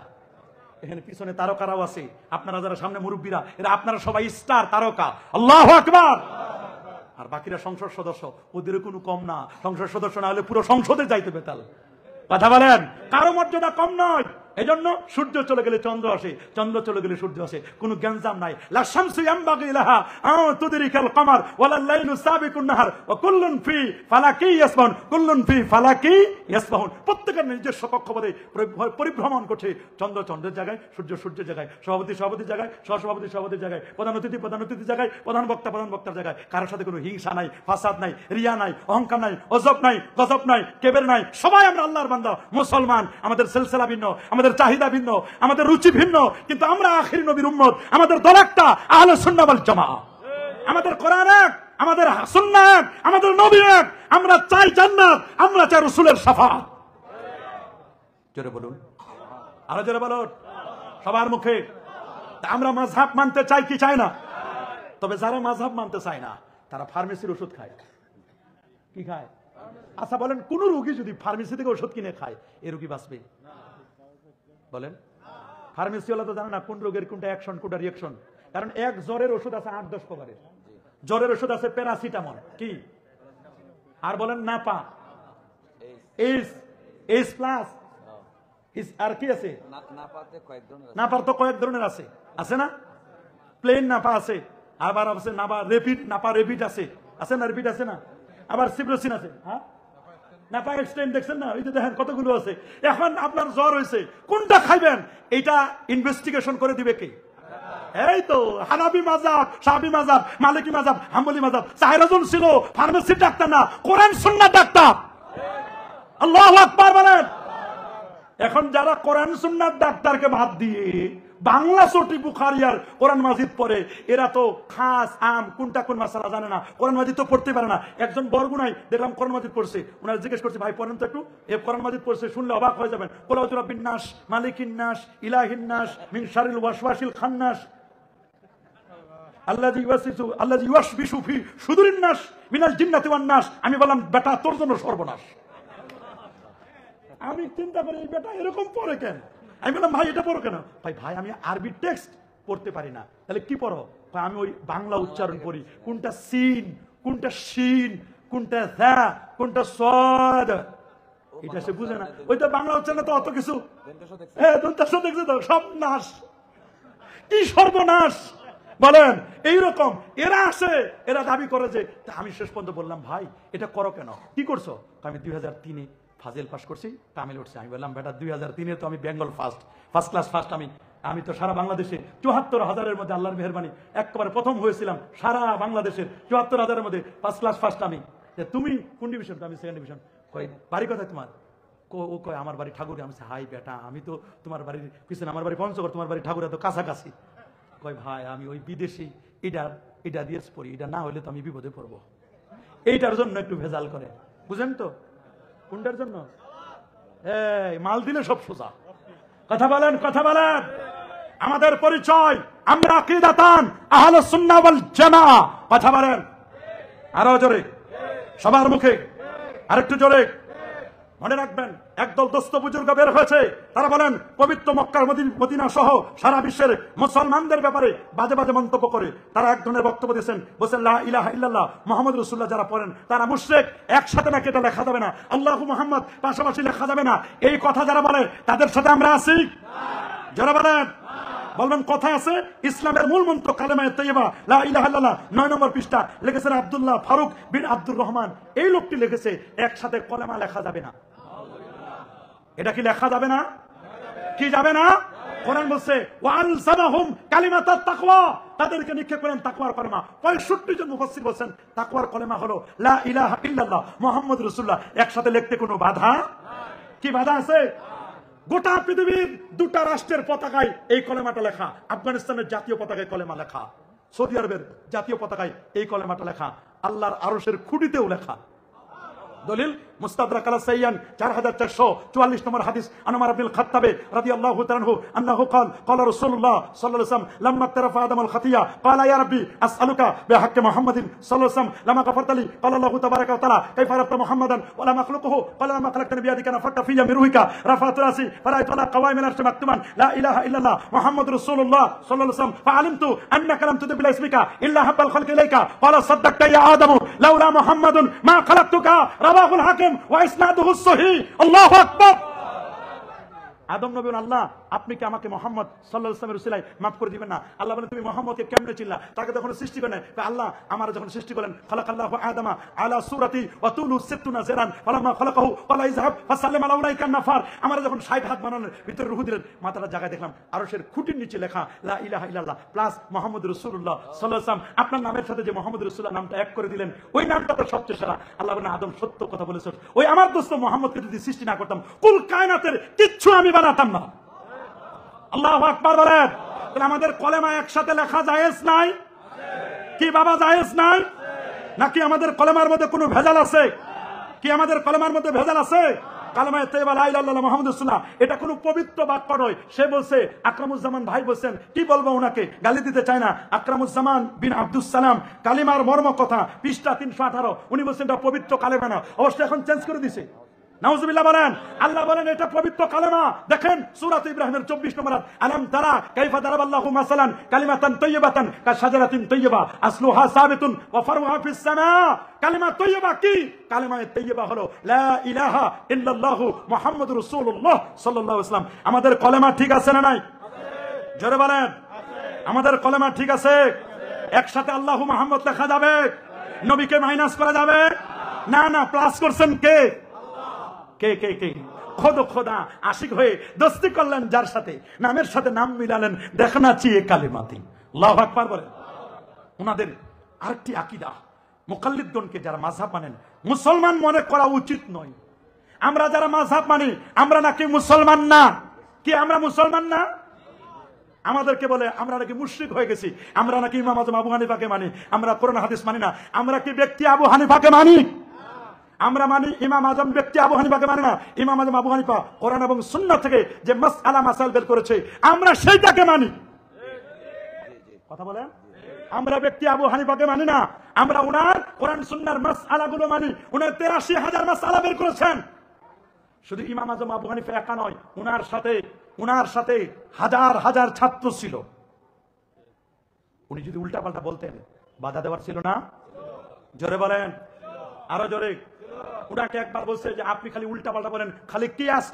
এখানে পিছনে তারকারাও আছে। আপনারা যারা সামনে মুরব্বীরা, এরা আপনারা সবাই স্টার তারকা। আল্লাহু আকবার। আর বাকিরা সংসদ সদস্য, ওদের কোনো কম না। সংসদ সদস্য না হলে পুরো সংসদে যাইতে বেতাল। কথা বলেন, কারো মর্যাদা কম নয়। এজন্য সূর্য চলে গেলে চন্দ্র আসে, চন্দ্র চলে গেলে সূর্য আসে। কোনো গ্যাঞ্জাম নাই। লা শামসু ইয়ামবাগি লাহা আন তুদরিকাল কমার ওয়ালা লাইলু সাবিকুন নাহার ওয়া কুল্লুন ফি ফালাকি ইয়াসবাহুন, কুল্লুন ফি ফালাকি ইয়াসবাহুন। প্রত্যেকের নিজস্ব কক্ষপথে পরিভ্রমণ করছে। চন্দ্র চন্দ্রের জায়গায়, সূর্য সূর্যের জায়গায়, সভাপতি সভাপতির জায়গায়, সহসভাপতি সভাপতির জায়গায়, প্রধান অতিথি জায়গায়, প্রধান বক্তার জায়গায়। কারোর সাথে কোনো হিংসা নাই, ফাসাদ নাই, রিয়া নাই, অহংকার নাই, অজব নাই, গজব নাই, কেবের নাই। সবাই আমরা আল্লাহর বান্দা, মুসলমান। আমাদের সিলসিলা ভিন্ন, আমাদের চাহিদা ভিন্ন, আমাদের রুচি ভিন্ন, কিন্তু আমরা আখির নবীর উম্মত। আমাদের দল একটা, আহলে সুন্নাহ ওয়াল জামাআহ। আমাদের কোরআন এক, আমাদের সুন্নাহ এক, আমাদের নবী এক। আমরা চাই জান্নাত, আমরা চাই রাসূলের শাফাআত। জোরে বলুন, আরো জোরে বলুন, সবার মুখে। আমরা মাযহাব মানতে চাই কি চাই না? তবে যারা মাযহাব মানতে চায় না, তারা ফার্মেসির ওষুধ খায়। কি খায়? আচ্ছা বলেন, কোন রোগী যদি ফার্মেসি থেকে ওষুধ কিনে খায়, এই রোগী বাঁচবে? বলেন, ফার্মেসিওয়ালা তো জানে না কোন রোগের কোনটা অ্যাকশন কোনটা রিঅ্যাকশন। কারণ এক জ্বরের ওষুধ আছে 8-10 প্রকারের। জ্বরের ওষুধ আছে প্যারাসিটামল, কি আর বলেন নাপা, এইচ প্লাস, আর কি আছে? নাপার তো কয়েক ধরনের আছে, আছে না? প্লেন নাপা আছে, আবার আছে নাপা রেপিড, নাপা রেপিড আছে, আছে না? রেপিড আছে না? আবার সিপ্রোসিন আছে। হ্যাঁ, নাপা এক্সটেন্ড দেখছেন না? ওই যে দেখেন কতগুলো আছে। এখন আপনার জ্বর হয়েছে, কোনটা খাইবেন এটা ইনভেস্টিগেশন করে দিবে কে? এই তো হানাফি মাযহাব, শাফি মাযহাব, মালিকি মাযহাব, হাম্বলি মাযহাব। চারজন ছিল ফার্মেসির ডাক্তার না, কোরআন সুন্নাহ ডাক্তার। আল্লাহু আকবার বলেন। এখন যারা কোরআন সুন্নাহ ডাক্তারকে বাদ দিয়ে বাংলা চটি বুখারী আর কোরআন মাজিদ পড়ে, এরা তো খাস আম কোনটা কোন মাসালা জানে না, কোরআন মাজিদ তো পড়তে পারে না। একজন বরগুনাই দেখলাম কোরআন মাজিদ পড়ছে, ওনারা জিজ্ঞেস করছে, ভাই পড়েন তো একটু। এ কোরআন মাজিদ পড়ছে, শুনলে অবাক হয়ে যাবেন। কুল আউযু বিরাব্বিন নাস, মালিকিন নাস, ইলাহিন নাস, মিন শারিল ওয়াসওয়াসিল খান্নাস, আল্লাযী ইউওয়াসবিসু ফি সুদুরিন নাস মিনাল জিন্নাতি ওয়ান নাস। আমি বললাম, বেটা তোর জন্য সর্বনাশ। আমি চিন্তা করি, এই বেটা এরকম পড়ে কেন? আমি বললাম ভাই এটা পড়ো কেন? ভাই ভাই আমি আরবি টেক্সট পড়তে পারি না। তাহলে কি পড়ো? আমি ওই বাংলা উচ্চারণ করি, কোনটা সিন, কোনটা শিন, কোনটা যা, কোনটা সদ, এটা সে বুঝে না। ওই তো বাংলা উচ্চারণে তো অত কিছু, হ্যাঁ দন্তাস দেখছে তো, সব নাশ, কি সর্বনাশ বলেন। এইরকম এরা আসে, এরা দাবি করে যে, আমি শেষ পর্যন্ত বললাম ভাই এটা করো কেন, কি করছো? আমি 2003-এ ফাজিল পাস করছি, তামিল উঠছে। আমি বললাম বেটা 2003-এ তো আমি বেঙ্গল ফার্স্ট ক্লাস ফার্স্ট, আমি তো সারা বাংলাদেশে 74,000-এর মধ্যে আল্লাহর মেহেরবানি একেবারে প্রথম হয়েছিলাম সারা বাংলাদেশের 74,000-এর মধ্যে ফার্স্ট ক্লাস ফার্স্ট আমি। তুমি কোন ডিভিশন? আমি সেকেন্ড ডিভিশন। কই বাড়ি কোথায় তোমার? ও কয় আমার বাড়ি ঠাকুরে। আমি হাই বেটা, আমি তো তোমার বাড়ির পিছনে, আমার বাড়ি পঞ্চগড়, তোমার বাড়ি ঠাকুরে তো কাছাকাছি। কয় ভাই আমি ওই বিদেশি এটা দিয়ে পড়ি, এটা না হলে তো আমি বিপদে পড়বো। এইটার জন্য একটু ভেজাল করে, বুঝেন তো? কোনটার জন্য? এই মাল দিলে সব সোজা। কথা বলেন, কথা বলেন। আমাদের পরিচয়, আমরা আকীদাতান আহলুস সুন্নাহ ওয়াল জামাআহ। কথা বলেন আরো জোরে, সবার মুখে আরেকটু জোরে। মনে রাখবেন, একদল দোস্ত বুজুর্গ বের হয়েছে, তারা বলেন পবিত্র মক্কার মদিনা সহ সারা বিশ্বের মুসলমানদের ব্যাপারে বাজে বাজে মন্তব্য করে। তারা এক ধরনের বক্তব্য দিয়েছেন, বলছেন লা ইলাহা ইল্লাল্লাহ মুহাম্মদ রাসূলুল্লাহ যারা পড়েন তারা মুশরিক, একসাথে নাকি এটা লেখা যাবে না, আল্লাহু মুহাম্মদ পাশাপাশি লেখা যাবে না। এই কথা যারা বলে তাদের সাথে আমরা আছি, যারা বলেন বলবেন কথা আছে। ইসলামের মূল মন্ত্র কালেমায়ে তাইয়্যিবা লা ইলাহা ইল্লাল্লাহ 9 নম্বর পৃষ্ঠা লিখেছেন আব্দুল্লাহ ফারুক বিন আব্দুর রহমান। এই লোকটি লিখেছে একসাথে কলেমা লেখা যাবে না। এটা কি লেখা যাবে না? কি যাবে না? কোরআন বলছে ওয়ালসামাহুম কালিমাতাত তাকওয়া, তাদেরকে নিক্ষেপ করেন তাকওয়ার কলেমা। 65 জন মুফাসসির বলেন তাকওয়ার কলেমা হলো লা ইলাহা ইল্লাল্লাহ মুহাম্মদুর রাসূলুল্লাহ। একসাথে লিখতে কোনো বাধা, কি বাধা আছে? গোটা পৃথিবীর দুটা রাষ্ট্রের পতাকায় এই কলেমাটা লেখা। আফগানিস্তানের জাতীয় পতাকায় কলেমা লেখা, সৌদি আরবের জাতীয় পতাকায় এই কলেমাটা লেখা, আল্লাহর আরশের খুঁটিতেও লেখা। দলিল মুস্তাদরাক আলা সাইয়ান 4444 নম্বর হাদিস আন উমর ইবনে খাত্তাব রাদিয়াল্লাহু তাআলা আনহু আন্নাহু قال قال رسول الله صلى الله عليه وسلم لما اقترف آدم الخطيئة قال يا ربي أسألك بحق محمد صلى الله عليه وسلم لما غفرت لي قال الله تبارك وتعالى كيف عرفت محمدا ولا مخلوقه قال لما خلقتني بيدك نفخت في من روحك رفعت رأسي فرأيت على قوائم العرش مكتوبا لا إله إلا الله محمد رسول الله صلى الله عليه وسلم فعلمت أنك لم تدب إلى اسمك إلا حب الخلق إليك قال صدقت يا آدم لولا محمد ما خلقتك رواه الحاكم وإسناده الصحيح الله أكبر। আদম নবী বলেন আল্লাহ আপনি কি আমাকে মুহাম্মদ সাল্লাল্লাহু আলাইহি ওয়াসাল্লামের উসিলায় maaf করে দিবেন না? আল্লাহ বলেন তুমি মুহাম্মদকে কেমনে চিনলা? তাকে যখন সৃষ্টি করেন, আল্লাহ আমারে যখন সৃষ্টি করেন খালাকাল্লাহু আদামা আলা সূরাতি ওয়া তুলু 60 জিরান ফালাম্মা খালাকাহু ওয়ালা ইযহাব ফাসাল্লাম আলা উলাইকা নাফার। আমারে যখন 60 হাত বানানোর ভিতরে রূহ দিলেন, মাথাটা জায়গায় দেখলাম আরশের খুঁটির নিচে লেখা লা ইলাহা ইল্লাল্লাহ প্লাস মুহাম্মদুর রাসূলুল্লাহ সাল্লাল্লাহু আলাইহি ওয়াসাল্লাম। আপনার নামের সাথে যে মুহাম্মদুর রাসূলুল্লাহ নামটা এক করে দিলেন, ওই নামটা তো সবচেয়ে সেরা। আল্লাহ বলেন আদম সত্য কথা বলেছ, ওই আমার দোস্ত মুহাম্মদকে যদি সৃষ্টি না করতাম কুল কায়নাতের কিচ্ছু আমি বানাতাম না। আল্লাহু আকবার বলেন। তাহলে আমাদের কলেমা একসাথে লেখা জায়েজ নাই কি বাবা? জায়েজ নাই নাকি? আমাদের কলেমার মধ্যে কোনো ভেজাল আছে কি? আমাদের কলেমার মধ্যে ভেজাল আছে? কালেমায়ে তাইয়্যিবা লা ইলাহা ইল্লাল্লাহ মুহাম্মাদুর রাসূলুল্লাহ এটা কোনো পবিত্র বাক্য নয়। সে বলছে, আকরামুজ্জামান ভাই বলছেন, কি বলবো ওনাকে, গালি দিতে চায় না। আকরামুজ্জামান বিন আব্দুস সালাম কালিমার মর্ম কথা পৃষ্ঠা 318, উনি বলছেন এটা পবিত্র কালেমা না। অবশ্যই এখন চেঞ্জ করে দিছে। নাউজুবিল্লাহ বলেন। আল্লাহ বলেন এটা পবিত্র কালেমা। দেখেন সূরা ইব্রাহিমের 24 নম্বর আয়াত, আলাম তারা কাইফা দারাবাল্লাহু মাসালান কালিমাতান তাইয়্যিবাতান কাশাজারাতিন তাইয়্যিবা আসলুহা সাবিতুন ওয়া ফারউহা ফিস সামা। কালিমা তাইয়্যিবা কি? কালিমা তাইয়্যিবা হলো লা ইলাহা ইল্লাল্লাহু মুহাম্মাদুর রাসূলুল্লাহ সাল্লাল্লাহু আলাইহি ওয়াসাল্লাম। আমাদের কলেমা ঠিক আছে না নাই? জোরে বলেন। আমাদের কলেমা ঠিক আছে? একসাথে আল্লাহু মুহাম্মদ লেখা যাবে? নবীকে মাইনাস করা যাবে না? না, প্লাস করছেন কে? কে কে কে? খোদা আশিক হয়ে দোস্তি করলেন যার সাথে, নামের সাথে নাম মিলালেন, দেখনা চিয়ে কালেমাতি। আল্লাহু আকবার বলেন। ওনাদের আরেকটি আকীদা, মুকাল্লিদগণকে যারা মাযহাব মানেন মুসলমান মনে করা উচিত নয়। আমরা যারা মাযহাব মানি আমরা নাকি মুসলমান না? কি আমরা মুসলমান না? আমাদেরকে বলে আমরা নাকি মুশরিক হয়ে গেছি, আমরা নাকি ইমাম আযম আবু হানিফাকে মানি, আমরা কোরআন হাদিস মানি না। আমরা কি ব্যক্তি আবু হানিফাকে মানি? আমরা মানি ইমাম আজম, ব্যক্তি আবু হানিফাকে মানি না। ইমাম আজম আবু হানিফা কোরআন এবং সুন্নাহ থেকে যে মাসআলা মাসাইল বের করেছে আমরা সেইটাকে মানি। কথা বলেন। আমরা ব্যক্তি আবু হানিফাকে মানি না, আমরা উনার কোরআন সুন্নাহর মাসআলাগুলো মানি। উনার 83,000 মাসআলা বের করেছেন। শুধু ইমাম আজম আবু হানিফা একা নয়, উনার সাথে উনার সাথে হাজার হাজার ছাত্র ছিল, উনি যদি উল্টা পাল্টা বলতেন বাধা দেওয়ার ছিল না? জোরে বলেন, আরো জোরে। উনাকে একবার বলছে যে আপনি খালি উল্টা পাল্টা বলেন, খালি কিয়াস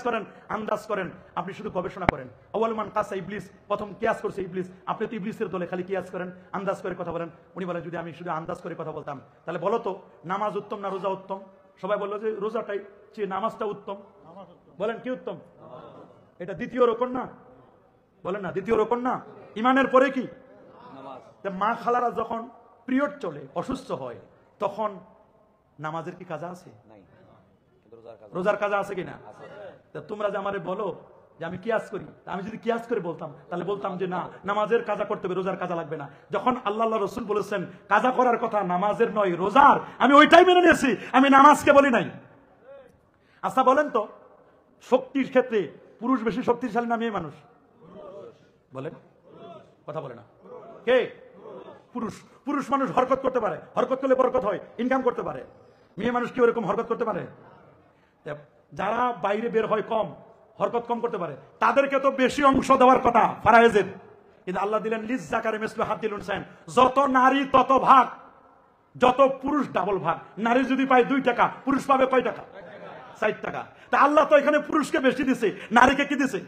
করেন, আন্দাজ করেন, আপনি শুধু গবেষণা করেন। আউয়ালুমান কাসা ইবলিস, প্রথম কিয়াস করছে ইবলিস, আপনি তো ইবলিসের দলে, খালি কিয়াস করেন, আন্দাজ করে কথা বলেন। উনি বলেন যদি আমি শুধু আন্দাজ করে কথা বলতাম তাহলে বলো তো নামাজ উত্তম না রোজা উত্তম? সবাই বললো যে রোজাটাই, নামাজটা উত্তম। বলেন কি উত্তম? এটা দ্বিতীয় রকম না? বলেন না দ্বিতীয় রকম না? ইমানের পরে কি? মা খালারা যখন পিরিয়ড চলে, অসুস্থ হয়, তখন নামাজের কি কাজা আছে? রোজার কাজা আছে কিনা? তোমরা যে আমারে বলো যে আমি কিয়াস করি, আমি যদি কিয়াস করে বলতাম তাহলে বলতাম যে না, নামাজের কাজা করতে হবে, রোজার কাজা লাগবে না। যখন আল্লাহ রসুল বলেছেন কাজা করার কথা নামাজের নয় রোজার, আমি ওইটাই মেনে নিয়েছি, আমি নামাজকে বলি নাই। আচ্ছা বলেন তো, শক্তির ক্ষেত্রে পুরুষ বেশি শক্তিশালী না মেয়ে মানুষ? বলেন, কথা বলে না কে? পুরুষ। পুরুষ মানুষ হরকত করতে পারে, হরকত করলে বরকত হয়, ইনকাম করতে পারে। মেয়ে মানুষ কি ওরকম হরকত করতে পারে? যারা বাইরে বের হয় কম, হরকত কম করতে পারে, তাদেরকে তো বেশি অংশ দেওয়ার কথা ফারায়েজের, কিন্তু আল্লাহ দিলেন লিজ যাকারি মিসলু হাদ্দিল উনসাইন। যত নারী তত ভাগ, যত পুরুষ ডাবল ভাগ। নারী যদি পায় 2 টাকা, পুরুষ পাবে কয় টাকা? 4 টাকা। তা আল্লাহ তো এখানে পুরুষকে বেশি দিছে, নারীকে কি দিছে?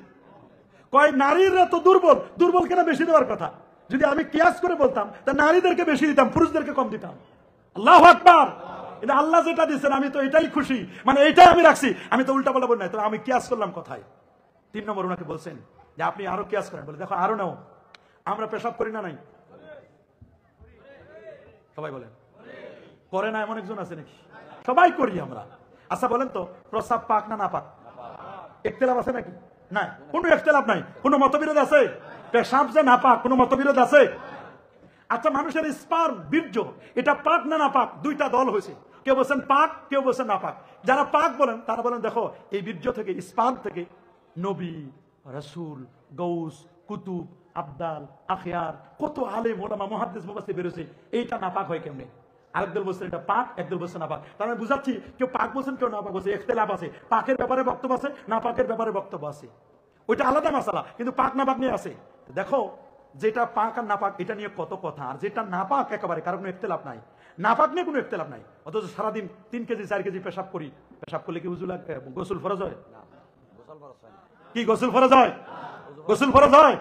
কয় নারীরা তো দুর্বল, দুর্বল কেন বেশি দেওয়ার কথা? যদি আমি কিয়াস করে বলতাম তা নারীদেরকে বেশি দিতাম, পুরুষদেরকে কম দিতাম। আল্লাহু আকবার। এটা আল্লাহ যেটা দিচ্ছেন আমি তো এটাই খুশি, মানে এটাই আমি রাখছি, আমি তো উল্টা পাল্টা বলি নাই। তো আমি কিয়াস করলাম কথায়। 3 নম্বর ওনাকে বলছেন যে আপনি আরো কিয়াস করেন। বলে দেখো আরো নাও, আমরা পেশাব করি না নাই? সবাই বলেন করে না, এমন একজন আছে নাকি? সবাই করি আমরা। আচ্ছা বলেন তো প্রস্রাব পাক না না পাক? ইখতিলাফ আছে নাকি? নাই, কোনো ইখতিলাফ নাই। কোনো মতবিরোধ আছে? পেশাব যে না পাক, কোনো মতবিরোধ আছে? আচ্ছা মানুষের স্পার্ম, বীর্য, এটা পাক না না পাক? 2টা দল হয়েছে, কেউ বলছেন পাক, কেউ বলছেন না পাক। যারা পাক বলেন তারা বলেন দেখো এই বীর্য থেকে, স্পার্ম থেকে নবী, রাসূল, গৌস, কুতুব, আবদাল, আখিয়ার, কত আলেম ওলামা মুহাদ্দিস মুফাসসির বেরোছে, এইটা না পাক হয় কেমনে? আরেকদল বলছেন এটা পাক, একদল বলছেন না পাক। তার মানে বুঝাচ্ছি কেউ পাক বলছেন, কেউ না পাক বলছে। ইখতিলাফ আছে, পাকের ব্যাপারে বক্তব্য আছে, না পাকের ব্যাপারে বক্তব্য আছে। ওইটা আলাদা মাসালা, কিন্তু পাক না পাক নিয়ে আছে। দেখো যেটা পাক আর না পাক এটা নিয়ে কত কথা, আর যেটা না পাক একেবারে কারো কোনো ইখতিলাফ নাই, না পাক নিয়ে কোনো ইখতিলাফ নাই। অথচ সারাদিন 3 কেজি 4 কেজি পেশাব করি, পেশাব করলে কি উযু লাগে? গোসল ফরজ হয়? কি গোসল ফরজ হয়? গোসল ফরজ হয়?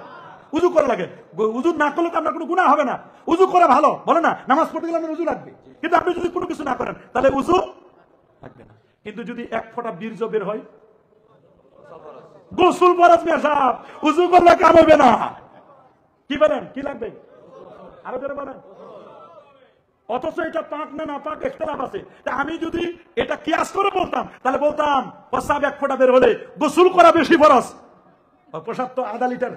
উযু করা লাগে। উযু না করলে তো আপনার কোনো গুনাহ হবে না। উযু করা ভালো, বলে না নামাজ পড়তে গেলে আপনার উযু লাগবে, কিন্তু আপনি যদি কোনো কিছু না করেন তাহলে উযু লাগবে না। কিন্তু যদি 1 ফোঁটা বীর্য বের হয়, গোসল ফরজ মিয়া সাহেব, উযু করলে কাম হবে না। কি বলেন, কি লাগবে? আরো জোরে বলেন। অথচ এটা পাক না না পাক ইখতিলাফ আছে। তা আমি যদি এটা কিয়াস করে বলতাম তাহলে বলতাম প্রস্রাব 1 ফোঁটা বের হলে গোসল করা বেশি ফরজ। প্রস্রাব তো আধা লিটার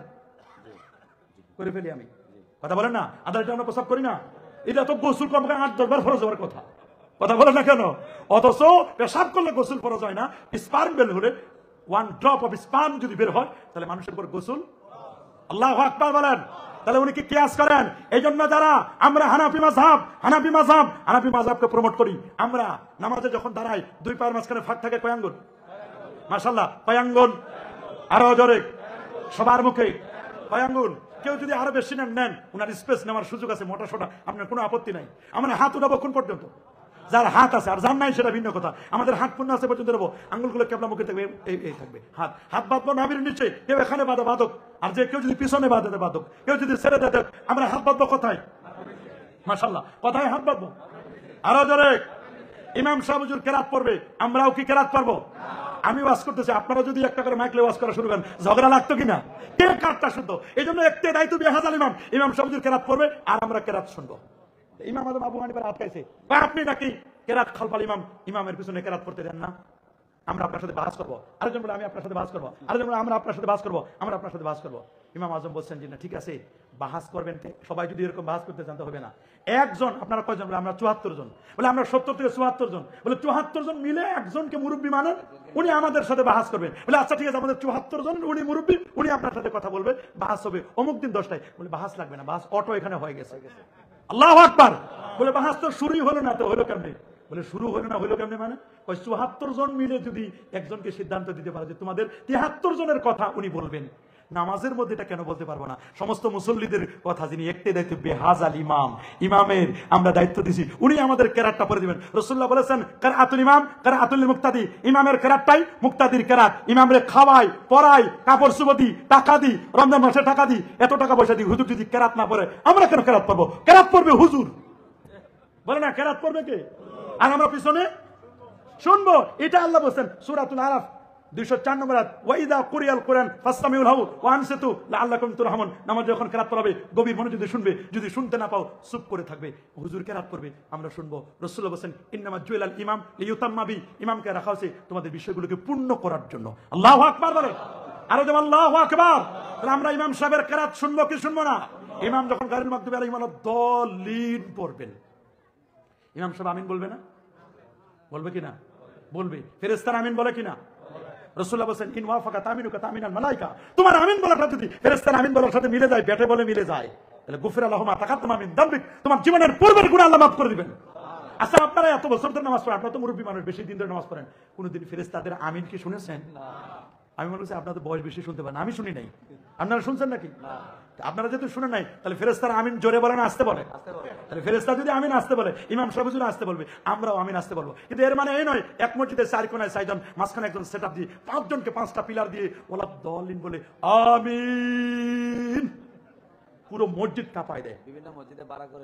করে ফেলি আমি, কথা বলেন না? আধা লিটার আমরা প্রস্রাব করি না? এটা তো গোসল কমকে 8-10 বার ফরজ হওয়ার কথা, কথা বলেন না কেন? অথচ পেশাব করলে গোসল ফরজ হয় না। স্পার্ম বের হলে 1 ড্রপ অফ স্পার্ম যদি বের হয় তাহলে মানুষের উপর গোসল। আল্লাহু আকবার বলেন। তাহলে উনি কি কিয়াস করেন? এই জন্য যারা আমরা হানাফি মাযহাবকে প্রমোট করি, আমরা নামাজে যখন দাঁড়াই 2 পায়ের মাঝখানে ফাঁক থাকে কয় আঙ্গুল? মাশাআল্লাহ, কয় আঙ্গুল? আরো জোরে, সবার মুখে কয় আঙ্গুল? কেউ যদি আরো বেশি নেন, উনার স্পেস নেওয়ার সুযোগ আছে, মোটা সোটা, আপনার কোনো আপত্তি নাই। আমরা হাত উঠাবো কোন পর্যন্ত? যার হাত আছে, আর যার নাই সেটা ভিন্ন কথা। আমাদের হাত পূর্ণ আছে পর্যন্ত নেবো, আঙ্গুলগুলো কেবলা মুখে থাকবে, এই থাকবে। হাত বাঁধবো নাভির নিচে, কেউ এখানে বাঁধা বাঁধক, আর যে কেউ যদি পিছনে বাঁধে বাঁধক, কেউ যদি ছেড়ে দেয়। আমরা হাত বাঁধবো কোথায়? মাশাআল্লাহ, কোথায় হাত বাঁধবো? আরো জোরে। ইমাম সাহেব হুজুর কেরাত পড়বে, আমরাও কি কেরাত পারবো? আমি ওয়াজ করতেছি, আপনারা যদি একটা করে মাইকলে ওয়াজ করা শুরু করেন, ঝগড়া লাগতো কিনা? কে কারটা শুনতো? এই জন্য একটি দায়িত্ব বেহাজাল ইমাম সাহেব হুজুর কেরাত পড়বে আর আমরা কেরাত শুনবো। ইমাম আজম আবু হানিফার আটকাইছে, আপনি নাকি কেরাত খালপাল ইমামের পিছনে কেরাত পড়তে দেন না? আমরা আপনার সাথে বাস করবো। আরেকজন বলে আমি আপনার সাথে বাস করবো, আরেকজন বলে আমরা আপনার সাথে বাস করবো, আমরা আপনার সাথে বাস করবো। ইমাম আজম বলছেন যে না ঠিক আছে, বাহাস করবেন, সবাই যদি এরকম বাহাস করতে জানতে হবে না। একজন, আপনারা কয়জন? বলে আমরা 74 জন। বলে আমরা 70 থেকে 74 জন। বলে 74 জন মিলে একজনকে মুরব্বী মানেন, উনি আমাদের সাথে বাহাস করবেন। বলে আচ্ছা ঠিক আছে, আমাদের 74 জন, উনি মুরব্বী, উনি আপনার সাথে কথা বলবে, বাহাস হবে অমুক দিন 10টায়। বলে বাহাস লাগবে না, বাহাস অটো এখানে হয়ে গেছে। আল্লাহু আকবার। বলে বাহাস তো শুরুই হলো না, তো হলো কেমনে? বলে শুরু হলো না, হইলো কেমনে? মানে ওই ৭৪ জন মিলে যদি একজনকে সিদ্ধান্ত দিতে পারে যে তোমাদের ৭৩ জনের কথা উনি বলবেন, নামাজের মধ্যে এটা কেন বলতে পারবো না? সমস্ত মুসল্লিদের কথা যিনি একটি দায়িত্ব বেহাজাল ইমাম, ইমামের আমরা দায়িত্ব দিছি, উনি আমাদের কেরাতটা পড়ে দিবেন। রাসূলুল্লাহ বলেছেন কিরাআতুল ইমাম কিরাআতুল মুক্তাদি, ইমামের কেরাতটাই মুক্তাদির কেরাত। ইমামরে খাওয়াই, পড়াই, কাপড় সুবতি, টাকা দি, রমজান মাসে টাকা দি, এত টাকা পয়সা দি, হুজুর যদি কেরাত না পড়ে আমরা কেন কেরাত পড়বো? কেরাত পড়বে হুজুর, বলে না কেরাত পড়বে কে? আর আমরা পিছনে শুনবো। এটা আল্লাহ বলেছেন সূরাতুল আরাফ 204 নম্বর আয়াত, ওয়াইদা কুরিয়াল কুরআন ফাসতামিউ লাহু ওয়া আনসিতু লাআল্লাকুম তুরহামুন। নামাজ যখন কেরাত পড়াবে গভীর মনোযোগ দিয়ে শুনবে, যদি শুনতে না পাও চুপ করে থাকবে। হুজুর কেরাত করবে, আমরা শুনবো। রাসূলুল্লাহ বলেছেন ইন্নামা জুইলাল ইমাম লিইউতাম্মা বি, ইমামকে রাখা হয়েছে তোমাদের বিষয়গুলোকে পূর্ণ করার জন্য। আল্লাহু আকবার বলে, আরো যেমন আল্লাহু আকবার। তাহলে আমরা ইমাম সাহেবের কেরাত শুনবো কি শুনবো না? ইমাম যখন গায়রুল মাগদুবি আলাইহিম ওয়ালাদ-দাল্লিন পড়বেন, ইমাম সাহেব আমিন বলবে না? বলবে কিনা? বলবে। ফেরেশতারা আমিন বলে কিনা? রাসূলুল্লাহ বলেন ইন ওয়াফাকা তামিনুকা তামিনাল মালায়েকা, তোমার আমিন বলাটা যদি ফেরেশতারা আমিন বলার সাথে মিলে যায়, ব্যাটে বলে মিলে যায়, তাহলে গুফিরা লাহু মা তাকাদ্দামা মিন যামবিক, তোমার জীবনের পূর্বের গুনাহ আল্লাহ মাফ করে দিবেন। আচ্ছা আপনারা এত বছর ধরে নামাজ পড়েন, আপনারা তো মুরব্বী মানুষ, বেশি দিন ধরে নামাজ পড়েন, কোনদিন ফেরেশতাদের আমিন কি শুনেছেন? না। আমি মনে করছি আপনাদের বয়স বেশি শুনতে পারেন, আমি শুনি নাই। আপনারা শুনছেন নাকি? আপনারা যেহেতু শুনে নাই, তাহলে ফেরেশতারা আমিন জোরে বলে না আসতে বলে? তাহলে ফেরেশতা যদি আমিন আসতে বলে, ইমাম সাহেব যদি আসতে বলবে, আমরাও আমিন আসতে বলবো। কিন্তু এর মানে এই নয় এক মসজিদের 4 কোণায় 4 জন, মাঝখানে একজন সেটআপ দিয়ে 5 জনকে 5টা পিলার দিয়ে ওয়ালাদ-দাল্লিন বলে আমিন পুরো মসজিদ কাঁপায় দেয়। বিভিন্ন মসজিদে বাড়া করে